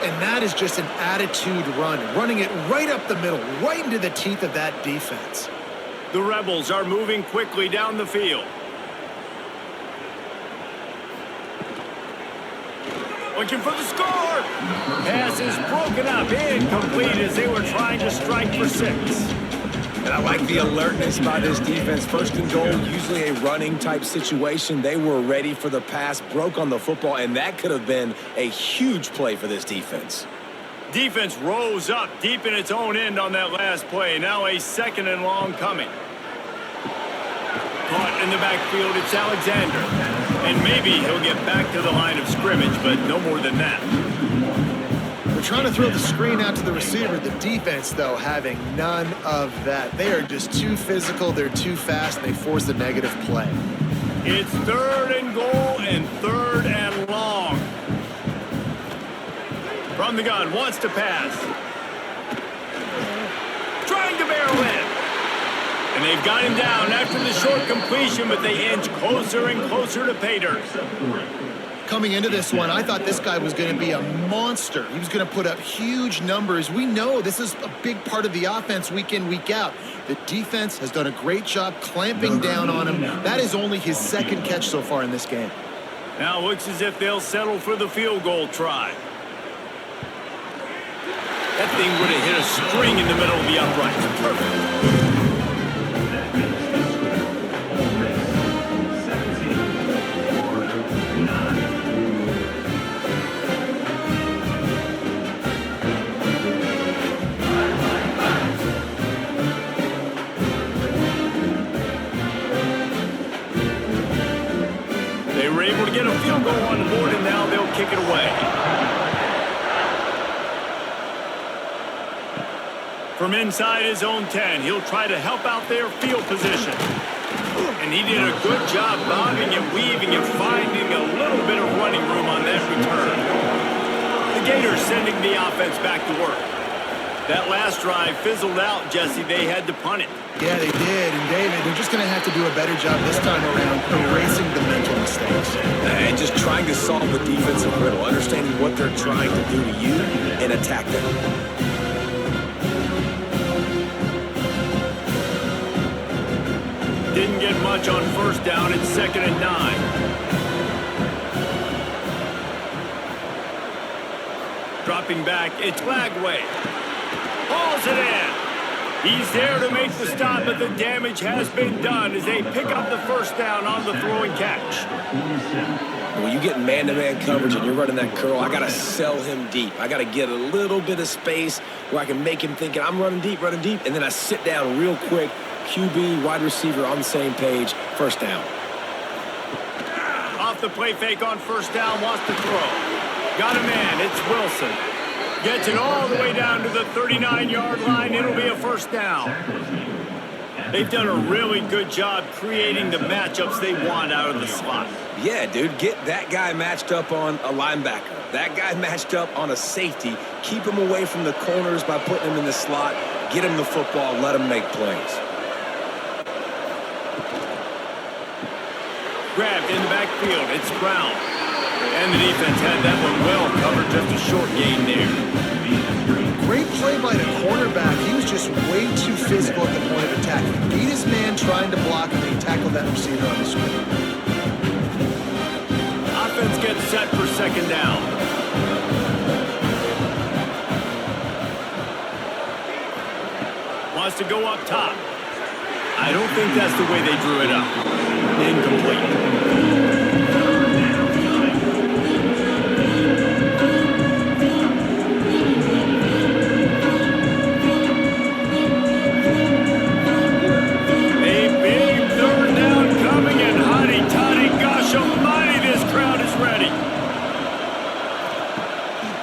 And that is just an attitude run, running it right up the middle, right into the teeth of that defense. The Rebels are moving quickly down the field. Looking for the score. Pass is broken up, incomplete as they were trying to strike for 6. And I like the alertness by this defense. 1st and goal, usually a running type situation. They were ready for the pass, broke on the football, and that could have been a huge play for this defense. Defense rose up deep in its own end on that last play. Now a 2nd and long coming. Caught in the backfield, it's Alexander. And maybe he'll get back to the line of scrimmage, but no more than that. They're trying to throw the screen out to the receiver. The defense, though, having none of that. They are just too physical. They're too fast. And they force a negative play. It's 3rd and goal and 3rd and long. From the gun, wants to pass. Trying to barrel in. And they've got him down after the short completion, but they inch closer and closer to pay dirt. Coming into this one, I thought this guy was going to be a monster. He was going to put up huge numbers. We know this is a big part of the offense week in, week out. The defense has done a great job clamping down on him. That is only his second catch so far in this game. Now it looks as if they'll settle for the field goal try. That thing would have hit a string in the middle of the uprights. Perfect. They were able to get a field goal on the board, and now they'll kick it away. From inside his own 10, he'll try to help out their field position. And he did a good job bobbing and weaving and finding a little bit of running room on that return. The Gators sending the offense back to work. That last drive fizzled out, Jesse. They had to punt it. Yeah, they did. And, David, they're just going to have to do a better job this time around erasing the mental mistakes. And just trying to solve the defensive riddle, understanding what they're trying to do to you and attack them. Didn't get much on first down. It's 2nd and 9. Dropping back, it's Lagway. Hauls it in. He's there to make the stop, but the damage has been done as they pick up the first down on the throwing catch. When you get man-to-man coverage and you're running that curl, I got to sell him deep. I got to get a little bit of space where I can make him think I'm running deep, and then I sit down real quick. QB, wide receiver on the same page, first down. Off the play fake on first down, wants to throw. Got a man, it's Wilson. Gets it all the way down to the 39-yard line. It'll be a first down. They've done a really good job creating the matchups they want out of the slot. Yeah, dude, get that guy matched up on a linebacker. That guy matched up on a safety. Keep him away from the corners by putting him in the slot. Get him the football, let him make plays. Grabbed in the backfield, it's Brown. And the defense had that one well covered, just a short gain there. Great play by the cornerback. He was just way too physical at the point of attack. He beat his man trying to block him, and he tackled that receiver on the screen. Offense gets set for 2nd down. Wants to go up top. I don't think that's the way they drew it up. Incomplete.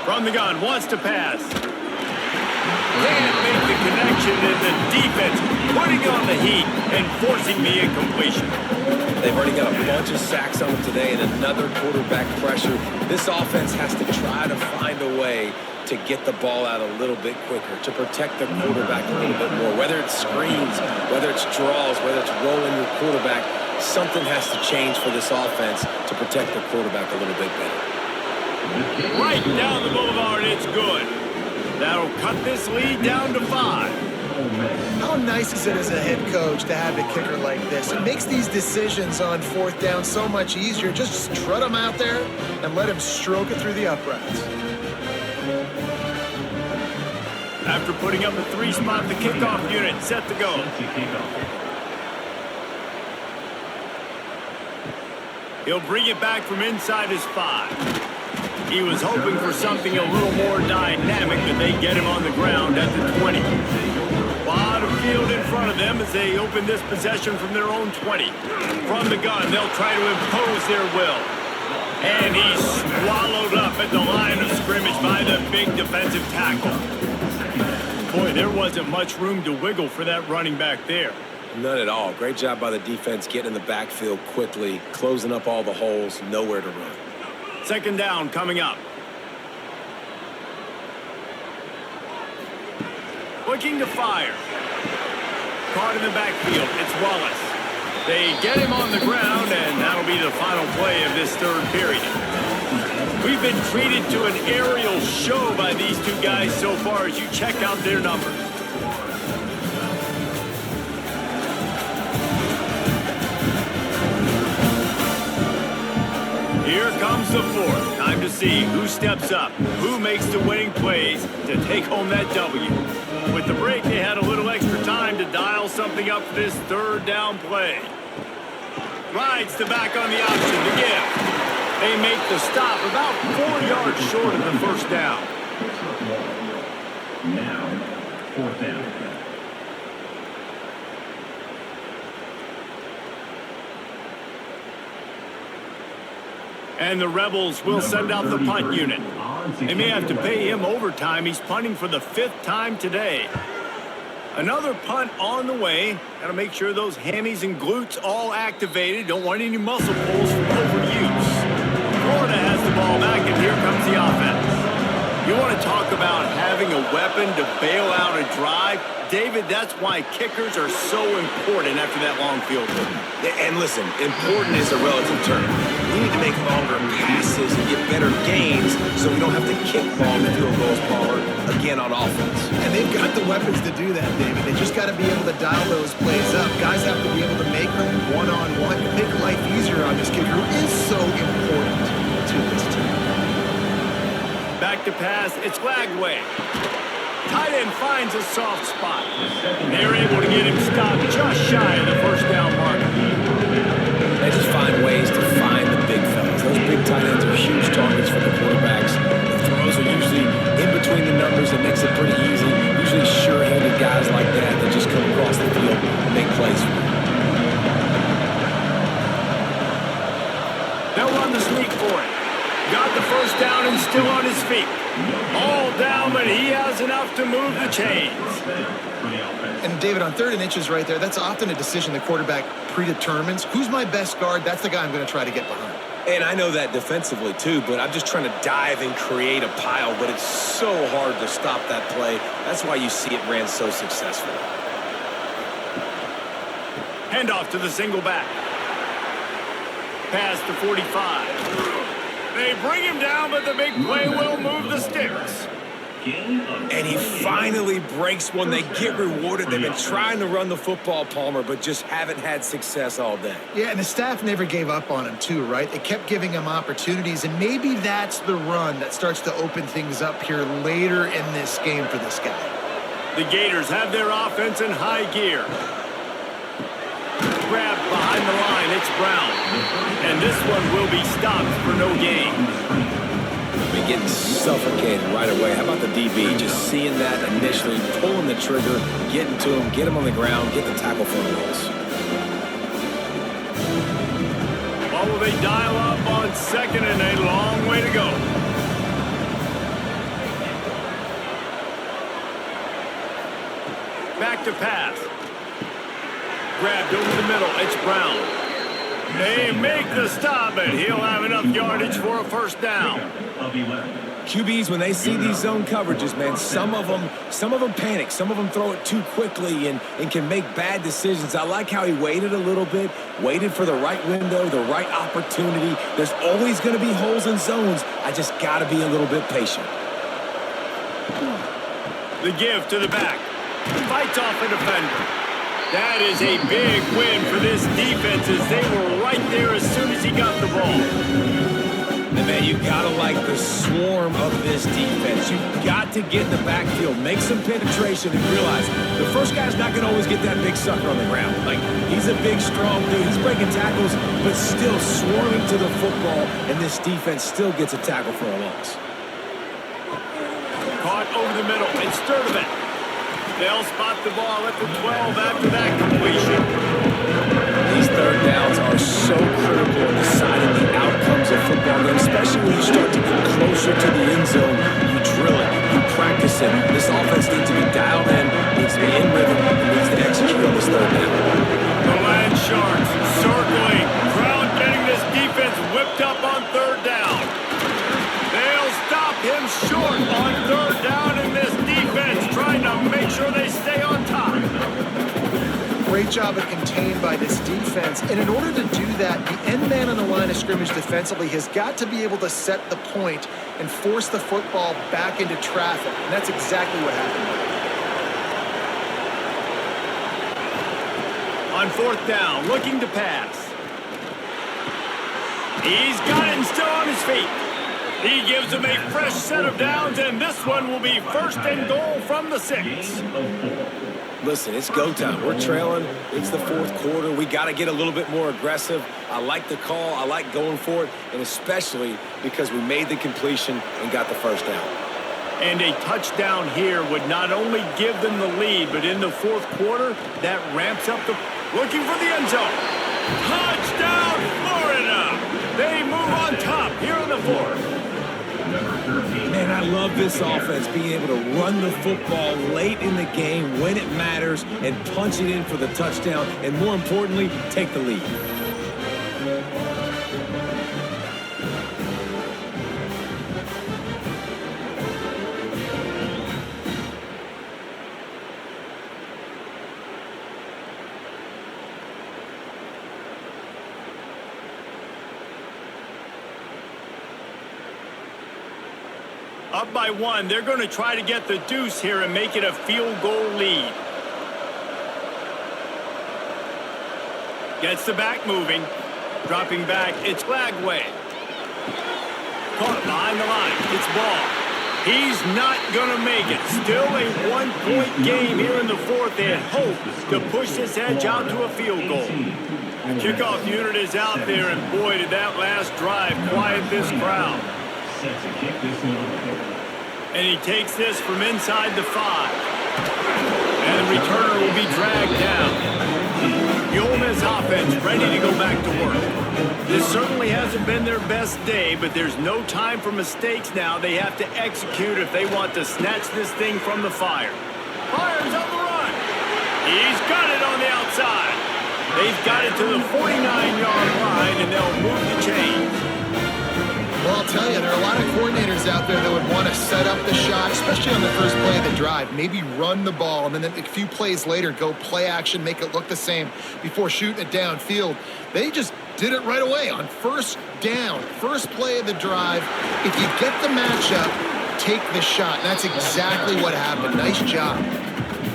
From the gun, wants to pass. Can't make the connection, and the defense putting on the heat and forcing the incompletion. They've already got a bunch of sacks on them today and another quarterback pressure. This offense has to try to find a way to get the ball out a little bit quicker, to protect the quarterback a little bit more. Whether it's screens, whether it's draws, whether it's rolling your quarterback, something has to change for this offense to protect the quarterback a little bit better. Right down the boulevard, it's good. That'll cut this lead down to 5. How nice is it as a head coach to have a kicker like this? It makes these decisions on 4th down so much easier. Just strut him out there and let him stroke it through the uprights. After putting up a 3-spot, the kickoff unit set to go. He'll bring it back from inside his 5. He was hoping for something a little more dynamic, but they get him on the ground at the 20. A lot of field in front of them as they open this possession from their own 20. From the gun, they'll try to impose their will. And he's swallowed up at the line of scrimmage by the big defensive tackle. Boy, there wasn't much room to wiggle for that running back there. None at all. Great job by the defense getting in the backfield quickly, closing up all the holes, nowhere to run. 2nd down coming up. Looking to fire. caught in the backfield. It's Wallace. They get him on the ground, and that'll be the final play of this third period. We've been treated to an aerial show by these two guys so far as you check out their numbers. Here comes the fourth. Time to see who steps up, who makes the winning plays to take home that W. With the break, they had a little extra time to dial something up for this third down play. Rides the back on the option to give. They make the stop about 4 yards short of the first down. Now, fourth down. And the Rebels will send out the punt unit. They may have to pay him overtime. He's punting for the 5th time today. Another punt on the way. Got to make sure those hammies and glutes all activated. Don't want any muscle pulls from overuse. Florida has the ball back, and here comes the offense. You want to talk about having a weapon to bail out a drive? David, that's why kickers are so important after that long field goal. And listen, important is a relative term. We need to make longer passes and get better gains so we don't have to kick long field goals, Palmer, again on offense. And they've got the weapons to do that, David. They just got to be able to dial those plays up. Guys have to be able to make them one-on-one to make life easier on this kicker who is so important to this team. Back to pass, it's Lagway. Tight end finds a soft spot. They're able to get him stopped just shy of the first down mark. They just find ways to find the big fellas. Those big tight ends are huge targets for the quarterbacks. The throws are usually in between the numbers. It makes it pretty easy. Usually sure-handed guys like that just come across the field and make plays for them. They'll run the sneak for it. Got the first down and still on his feet. All down, but he has enough to move the chains. And David, on 3rd and inches right there, that's often a decision the quarterback predetermines. Who's my best guard? That's the guy I'm going to try to get behind. And I know that defensively too, but I'm just trying to dive and create a pile, but it's so hard to stop that play. That's why you see it ran so successful. Handoff to the single back. Pass to 45. They bring him down, but the big play will move the sticks. And he finally breaks one. They get rewarded. They've been trying to run the football, Palmer, but just haven't had success all day. Yeah, and the staff never gave up on him too, right? They kept giving him opportunities, and maybe that's the run that starts to open things up here later in this game for this guy. The Gators have their offense in high gear. Grab behind the line, it's Brown. And this one will be stopped for no gain. We're getting suffocated right away. How about the DB? Just seeing that initially, pulling the trigger, getting to him, get him on the ground, get the tackle for the loss. What will they dial up on 2nd and a long way to go? Back to pass. Grabbed over the middle. It's Brown. They make the stop, and he'll have enough yardage for a first down. QBs, when they see these zone coverages, man, some of them panic. Some of them throw it too quickly and can make bad decisions. I like how he waited a little bit, waited for the right window, the right opportunity. There's always going to be holes in zones. I just got to be a little bit patient. The give to the back. Fights off a defender. That is a big win for this defense as they were right there as soon as he got the ball. And man, you gotta like the swarm of this defense. You've got to get in the backfield, make some penetration, and realize the first guy's not gonna always get that big sucker on the ground. Like, he's a big, strong dude. He's breaking tackles, but still swarming to the football, and this defense still gets a tackle for a loss. Caught over the middle. It's Sturdivant. They'll spot the ball at the 12 after that completion. These third downs are so critical in deciding the outcomes of football games, especially when you start to get closer to the end zone. You drill it, you practice it. This offense needs to be dialed in, needs to be in rhythm, and needs to execute on this third down. The Land Sharks circling. Crowd getting this defense whipped up on 3rd down. They'll stop him short on 3rd down, and this defense trying to make sure they stay on top. Great job of contained by this defense. And in order to do that, the end man on the line of scrimmage defensively has got to be able to set the point and force the football back into traffic. And that's exactly what happened. On fourth down, looking to pass. He's got it and still on his feet. He gives them a fresh set of downs, and this one will be first and goal from the 6. Listen, it's go time. We're trailing. It's the fourth quarter. We got to get a little bit more aggressive. I like the call. I like going for it, and especially because we made the completion and got the first down. And a touchdown here would not only give them the lead, but in the fourth quarter, that ramps up the... Looking for the end zone. Touchdown, Florida! They move on top here in the fourth. Man, I love this offense, being able to run the football late in the game when it matters and punch it in for the touchdown, and more importantly, take the lead. Up by 1, they're going to try to get the deuce here and make it a field goal lead. Gets the back moving. Dropping back, it's Flagway. Caught behind the line, it's ball. He's not going to make it. Still a one-point game here in the fourth, and hope to push this edge out to a field goal. The kickoff unit is out there, and boy, did that last drive quiet this crowd. And he takes this from inside the 5. And the returner will be dragged down. The Ole Miss offense ready to go back to work. This certainly hasn't been their best day, but there's no time for mistakes now. They have to execute if they want to snatch this thing from the fire. Fires on the run. He's got it on the outside. They've got it to the 49-yard line, and they'll move the chains. Well, I'll tell you, there are a lot of coordinators out there that would want to set up the shot, especially on the first play of the drive, maybe run the ball, and then a few plays later go play action, make it look the same before shooting it downfield. They just did it right away on first down, first play of the drive. If you get the matchup, take the shot. And that's exactly what happened. Nice job.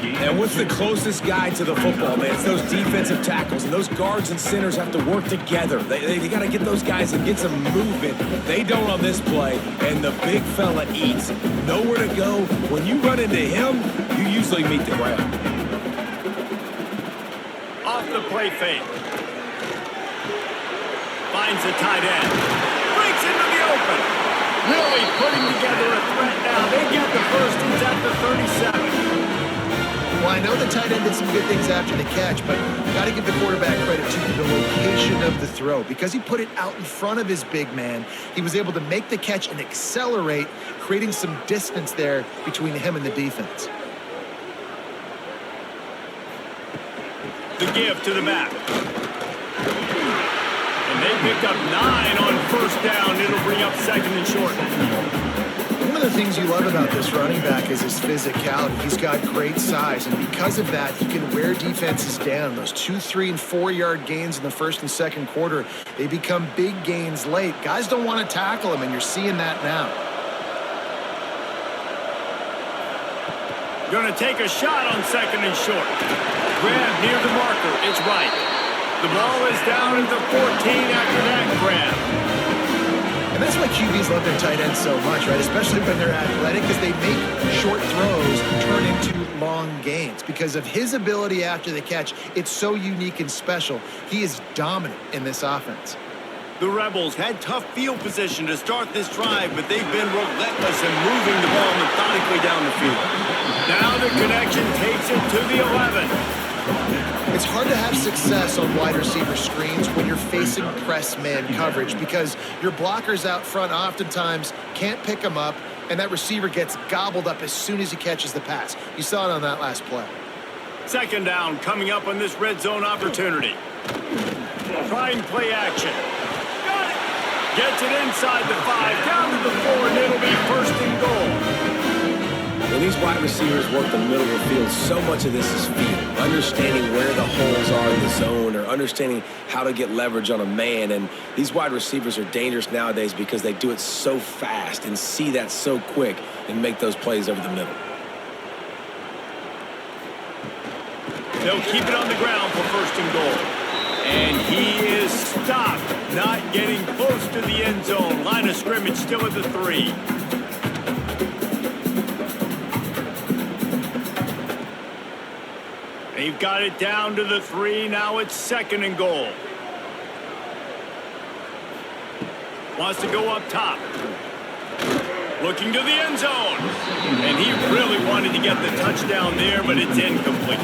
And what's the closest guy to the football, man? It's those defensive tackles, and those guards and centers have to work together. They got to get those guys and get some movement. They don't on this play, and the big fella eats. Nowhere to go. When you run into him, you usually meet the ground. Off the play fake. Finds the tight end. Breaks into the open. Really putting together a threat now. They get the first. He's at the 37. Well, I know the tight end did some good things after the catch, but got to give the quarterback credit to the location of the throw. Because he put it out in front of his big man, he was able to make the catch and accelerate, creating some distance there between him and the defense. The give to the back. And they pick up 9 on first down. It'll bring up second and short. One of the things you love about this running back is his physicality. He's got great size, and because of that, he can wear defenses down. Those 2, 3, and 4-yard gains in the first and second quarter, they become big gains late. Guys don't want to tackle him, and you're seeing that now. Going to take a shot on second and short. Grab near the marker. It's right. The ball is down at the 14 after that grab. And that's why QBs love their tight ends so much, right? Especially when they're athletic, because they make short throws turn into long gains. Because of his ability after the catch, it's so unique and special. He is dominant in this offense. The Rebels had tough field position to start this drive, but they've been relentless in moving the ball methodically down the field. Now the connection takes it to the 11. It's hard to have success on wide receiver screens when you're facing press man coverage because your blockers out front oftentimes can't pick them up, and that receiver gets gobbled up as soon as he catches the pass. You saw it on that last play. Second down coming up on this red zone opportunity. Try and play action. Got it. Gets it inside the 5, down to the 4, and it'll be first and goal. When these wide receivers work the middle of the field, so much of this is feel. Understanding where the holes are in the zone or understanding how to get leverage on a man. And these wide receivers are dangerous nowadays because they do it so fast and see that so quick and make those plays over the middle. They'll keep it on the ground for 1st and goal. And he is stopped, not getting close to the end zone. Line of scrimmage still at the 3. They've got it down to the 3. Now it's 2nd and goal. Wants to go up top. Looking to the end zone. And he really wanted to get the touchdown there, but it's incomplete.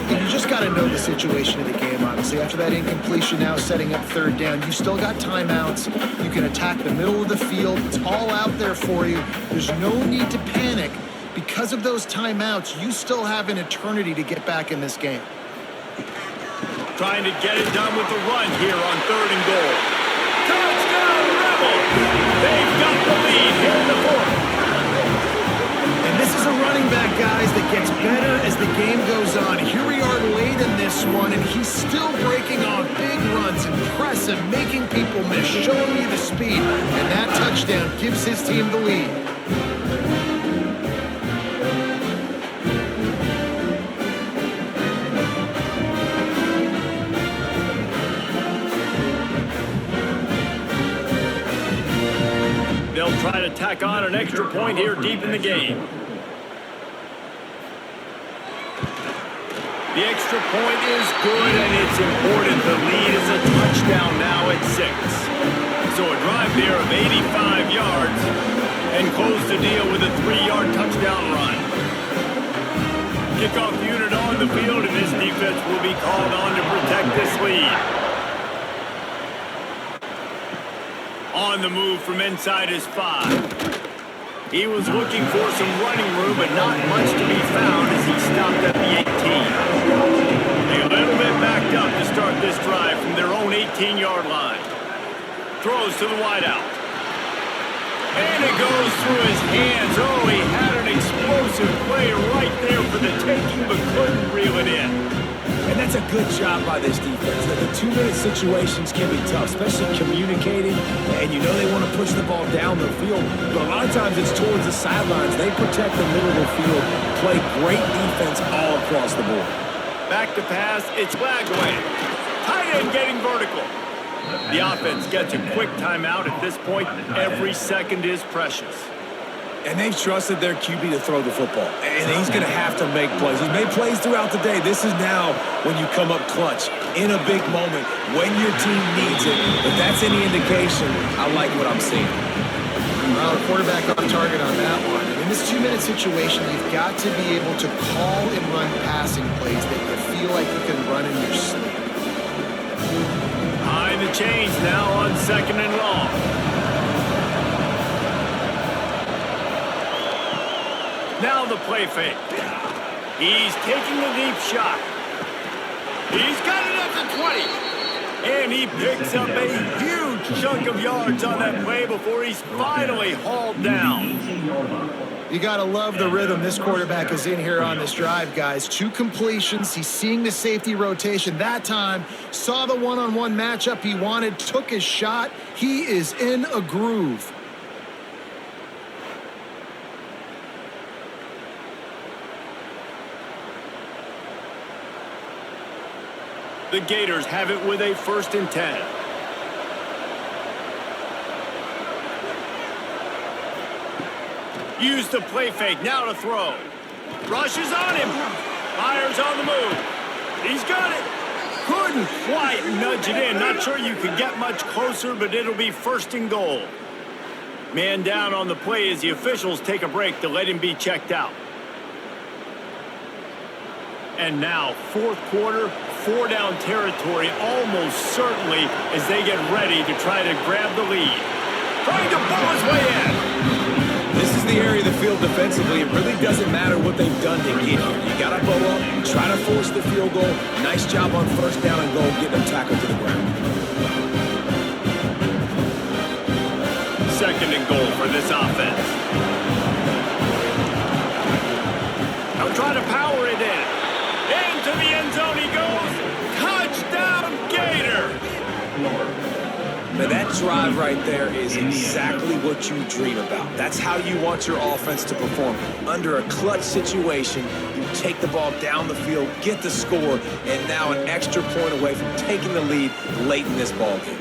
You just got to know the situation of the game, honestly. After that incompletion, now setting up 3rd down, you still got timeouts. You can attack the middle of the field. It's all out there for you. There's no need to panic. Because of those timeouts, you still have an eternity to get back in this game. Trying to get it done with the run here on 3rd and goal. Touchdown, Rebels! They've got the lead here in the 4th. And this is a running back, guys, that gets better as the game goes on. Here we are late in this one, and he's still breaking on big runs, impressive, making people miss, showing you the speed. And that touchdown gives his team the lead. They'll try to tack on an extra point here deep in the game. The extra point is good, and it's important. The lead is a touchdown now at 6. So a drive there of 85 yards and close the deal with a 3-yard touchdown run. Kickoff unit on the field, and this defense will be called on to protect this lead. On the move from inside his 5. He was looking for some running room, but not much to be found as he stopped at the 18. A little bit backed up to start this drive from their own 18-yard line. Throws to the wideout. And it goes through his hands. Oh, he had an explosive play right there for the taking, but couldn't reel it in. And that's a good job by this defense. The 2-minute situations can be tough, especially communicating. And you know they want to push the ball down the field. But a lot of times it's towards the sidelines. They protect the middle of the field, play great defense all across the board. Back to pass, it's Lagway. Tight end getting vertical. The offense gets a quick timeout at this point. Every second is precious. And they've trusted their QB to throw the football. And he's going to have to make plays. He's made plays throughout the day. This is now when you come up clutch in a big moment when your team needs it. If that's any indication, I like what I'm seeing. Well, quarterback on target on that one. And in this 2-minute situation, you've got to be able to call and run passing plays that you feel like you can run in your sleep. Behind the chains now on 2nd and long. Now the play fake. He's taking the deep shot. He's got it at the 20. And he picks up a huge chunk of yards on that play before he's finally hauled down. You got to love the rhythm this quarterback is in here on this drive, guys. 2 completions. He's seeing the safety rotation. That time, saw the one-on-one matchup he wanted, took his shot. He is in a groove. The Gators have it with a 1st and 10. Use the play fake, now to throw. Rushes on him. Fires on the move. He's got it. Couldn't quite nudge it in. Not sure you could get much closer, but it'll be 1st and goal. Man down on the play as the officials take a break to let him be checked out. And now, 4th quarter, 4-down territory almost certainly as they get ready to try to grab the lead. Trying to pull his way in. This is the area of the field defensively. It really doesn't matter what they've done to get here. You got to bow up, try to force the field goal. Nice job on 1st down and goal, getting them tackled to the ground. 2nd and goal for this offense. They'll try to power it in. Into the end zone he goes. Touchdown, Gators! Now that drive right there is exactly what you dream about. That's how you want your offense to perform. Under a clutch situation, you take the ball down the field, get the score, and now an extra point away from taking the lead late in this ball game.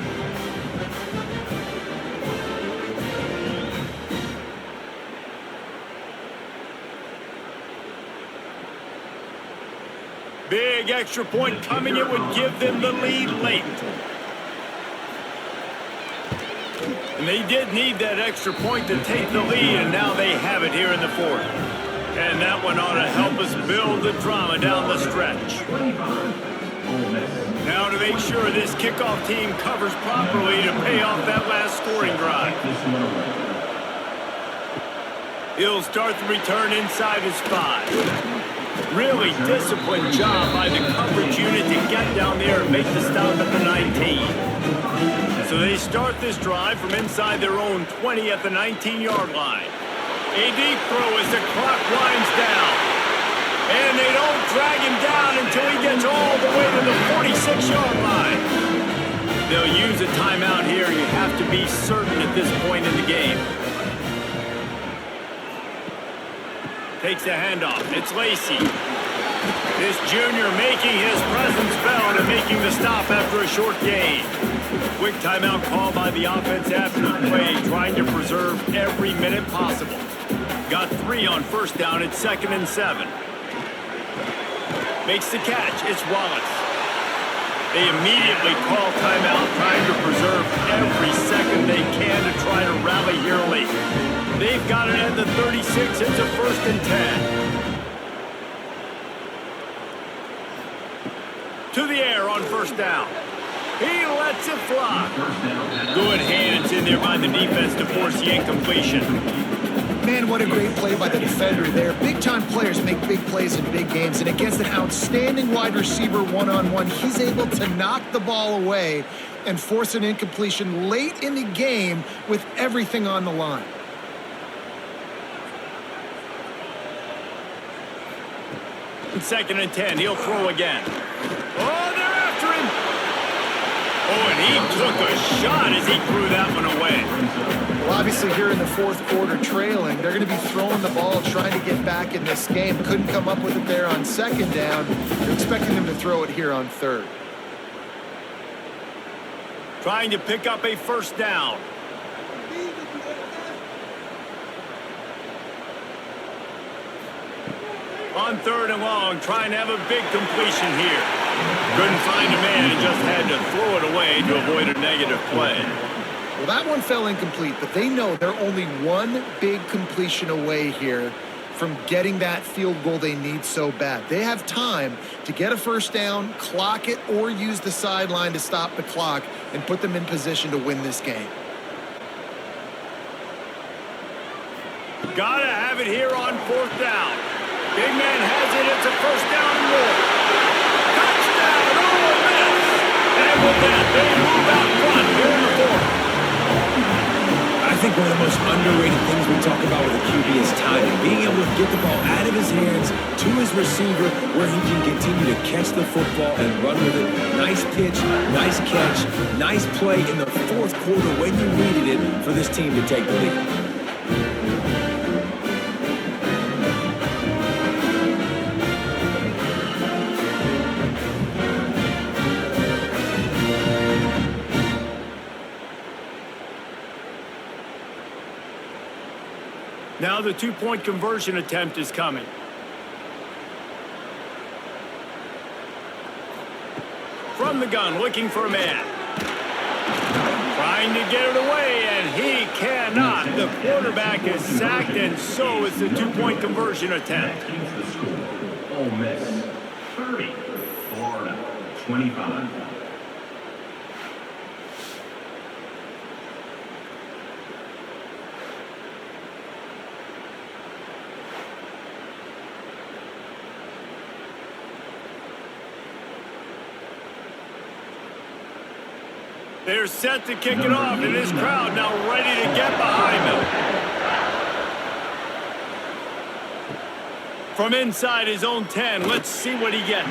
Big extra point coming. It would give them the lead late. And they did need that extra point to take the lead, and now they have it here in the fourth. And that one ought to help us build the drama down the stretch. Now to make sure this kickoff team covers properly to pay off that last scoring drive. He'll start the return inside his 5. Really disciplined job by the coverage unit to get down there and make the stop at the 19. So they start this drive from inside their own 20 at the 19-yard line. A deep throw as the clock winds down. And they don't drag him down until he gets all the way to the 46-yard line. They'll use a timeout here. You have to be certain at this point in the game. Takes the handoff. It's Lacey. This junior making his presence felt and making the stop after a short gain. Quick timeout call by the offense after the play, trying to preserve every minute possible. Got 3 on first down at 2nd and 7. Makes the catch. It's Wallace. They immediately call timeout, trying to preserve every second they can to try to rally here late. They've got it at the 36. It's a 1st and 10. To the air on first down. He lets it fly. Good hands in there by the defense to force the incompletion. Man, what a great play by the defender there. Big-time players make big plays in big games, and against an outstanding wide receiver one-on-one, he's able to knock the ball away and force an incompletion late in the game with everything on the line. In 2nd and 10, he'll throw again. Oh, they're after him. Oh, and he took a shot as he threw that one away. Well, obviously here in the fourth quarter trailing, they're going to be throwing the ball, trying to get back in this game. Couldn't come up with it there on 2nd down. They're expecting them to throw it here on 3rd. Trying to pick up a first down. On 3rd and long, trying to have a big completion here. Couldn't find a man and just had to throw it away to avoid a negative play. Well, that one fell incomplete, but they know they're only one big completion away here from getting that field goal they need so bad. They have time to get a first down, clock it, or use the sideline to stop the clock and put them in position to win this game. Gotta have it here on 4th down. Big man has it. It's a first down and more. Touchdown, Ole Miss! And with that, they move out front here in the 4th. I think one of the most underrated things we talk about with a QB is timing. Being able to get the ball out of his hands to his receiver where he can continue to catch the football and run with it. Nice pitch, nice catch, nice play in the 4th quarter when you needed it for this team to take the lead. Now the 2-point conversion attempt is coming. From the gun, looking for a man. Trying to get it away, and he cannot. The quarterback is sacked, and so is the 2-point conversion attempt. Ole Miss 30, Florida 25. They're set to kick it off, and this crowd now ready to get behind them. From inside his own 10, let's see what he gets.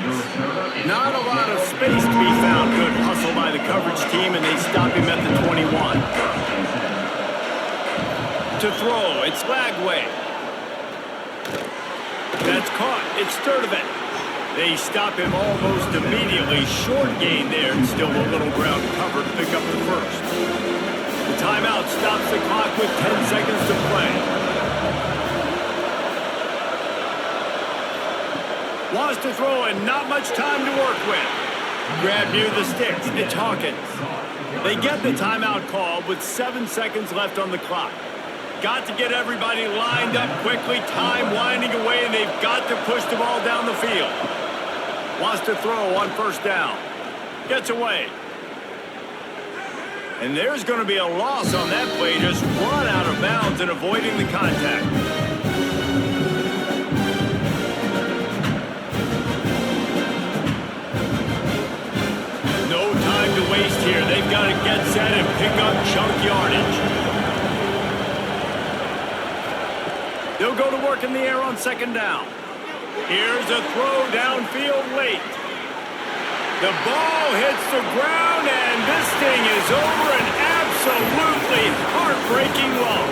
Not a lot of space to be found. Good hustle by the coverage team, and they stop him at the 21. To throw, it's Lagway. That's caught. It's Sturdivant. They stop him almost immediately. Short gain there, and still a little ground cover to pick up the first. The timeout stops the clock with 10 seconds to play. Wants to throw and not much time to work with. Grab near the sticks. It's Hawkins. They get the timeout called with 7 seconds left on the clock. Got to get everybody lined up quickly. Time winding away, and they've got to push the ball down the field. Wants to throw on first down. Gets away. And there's going to be a loss on that play. Just run out of bounds and avoiding the contact. No time to waste here. They've got to get set and pick up chunk yardage. They'll go to work in the air on second down. Here's a throw downfield late. The ball hits the ground, and this thing is over. An absolutely heartbreaking loss.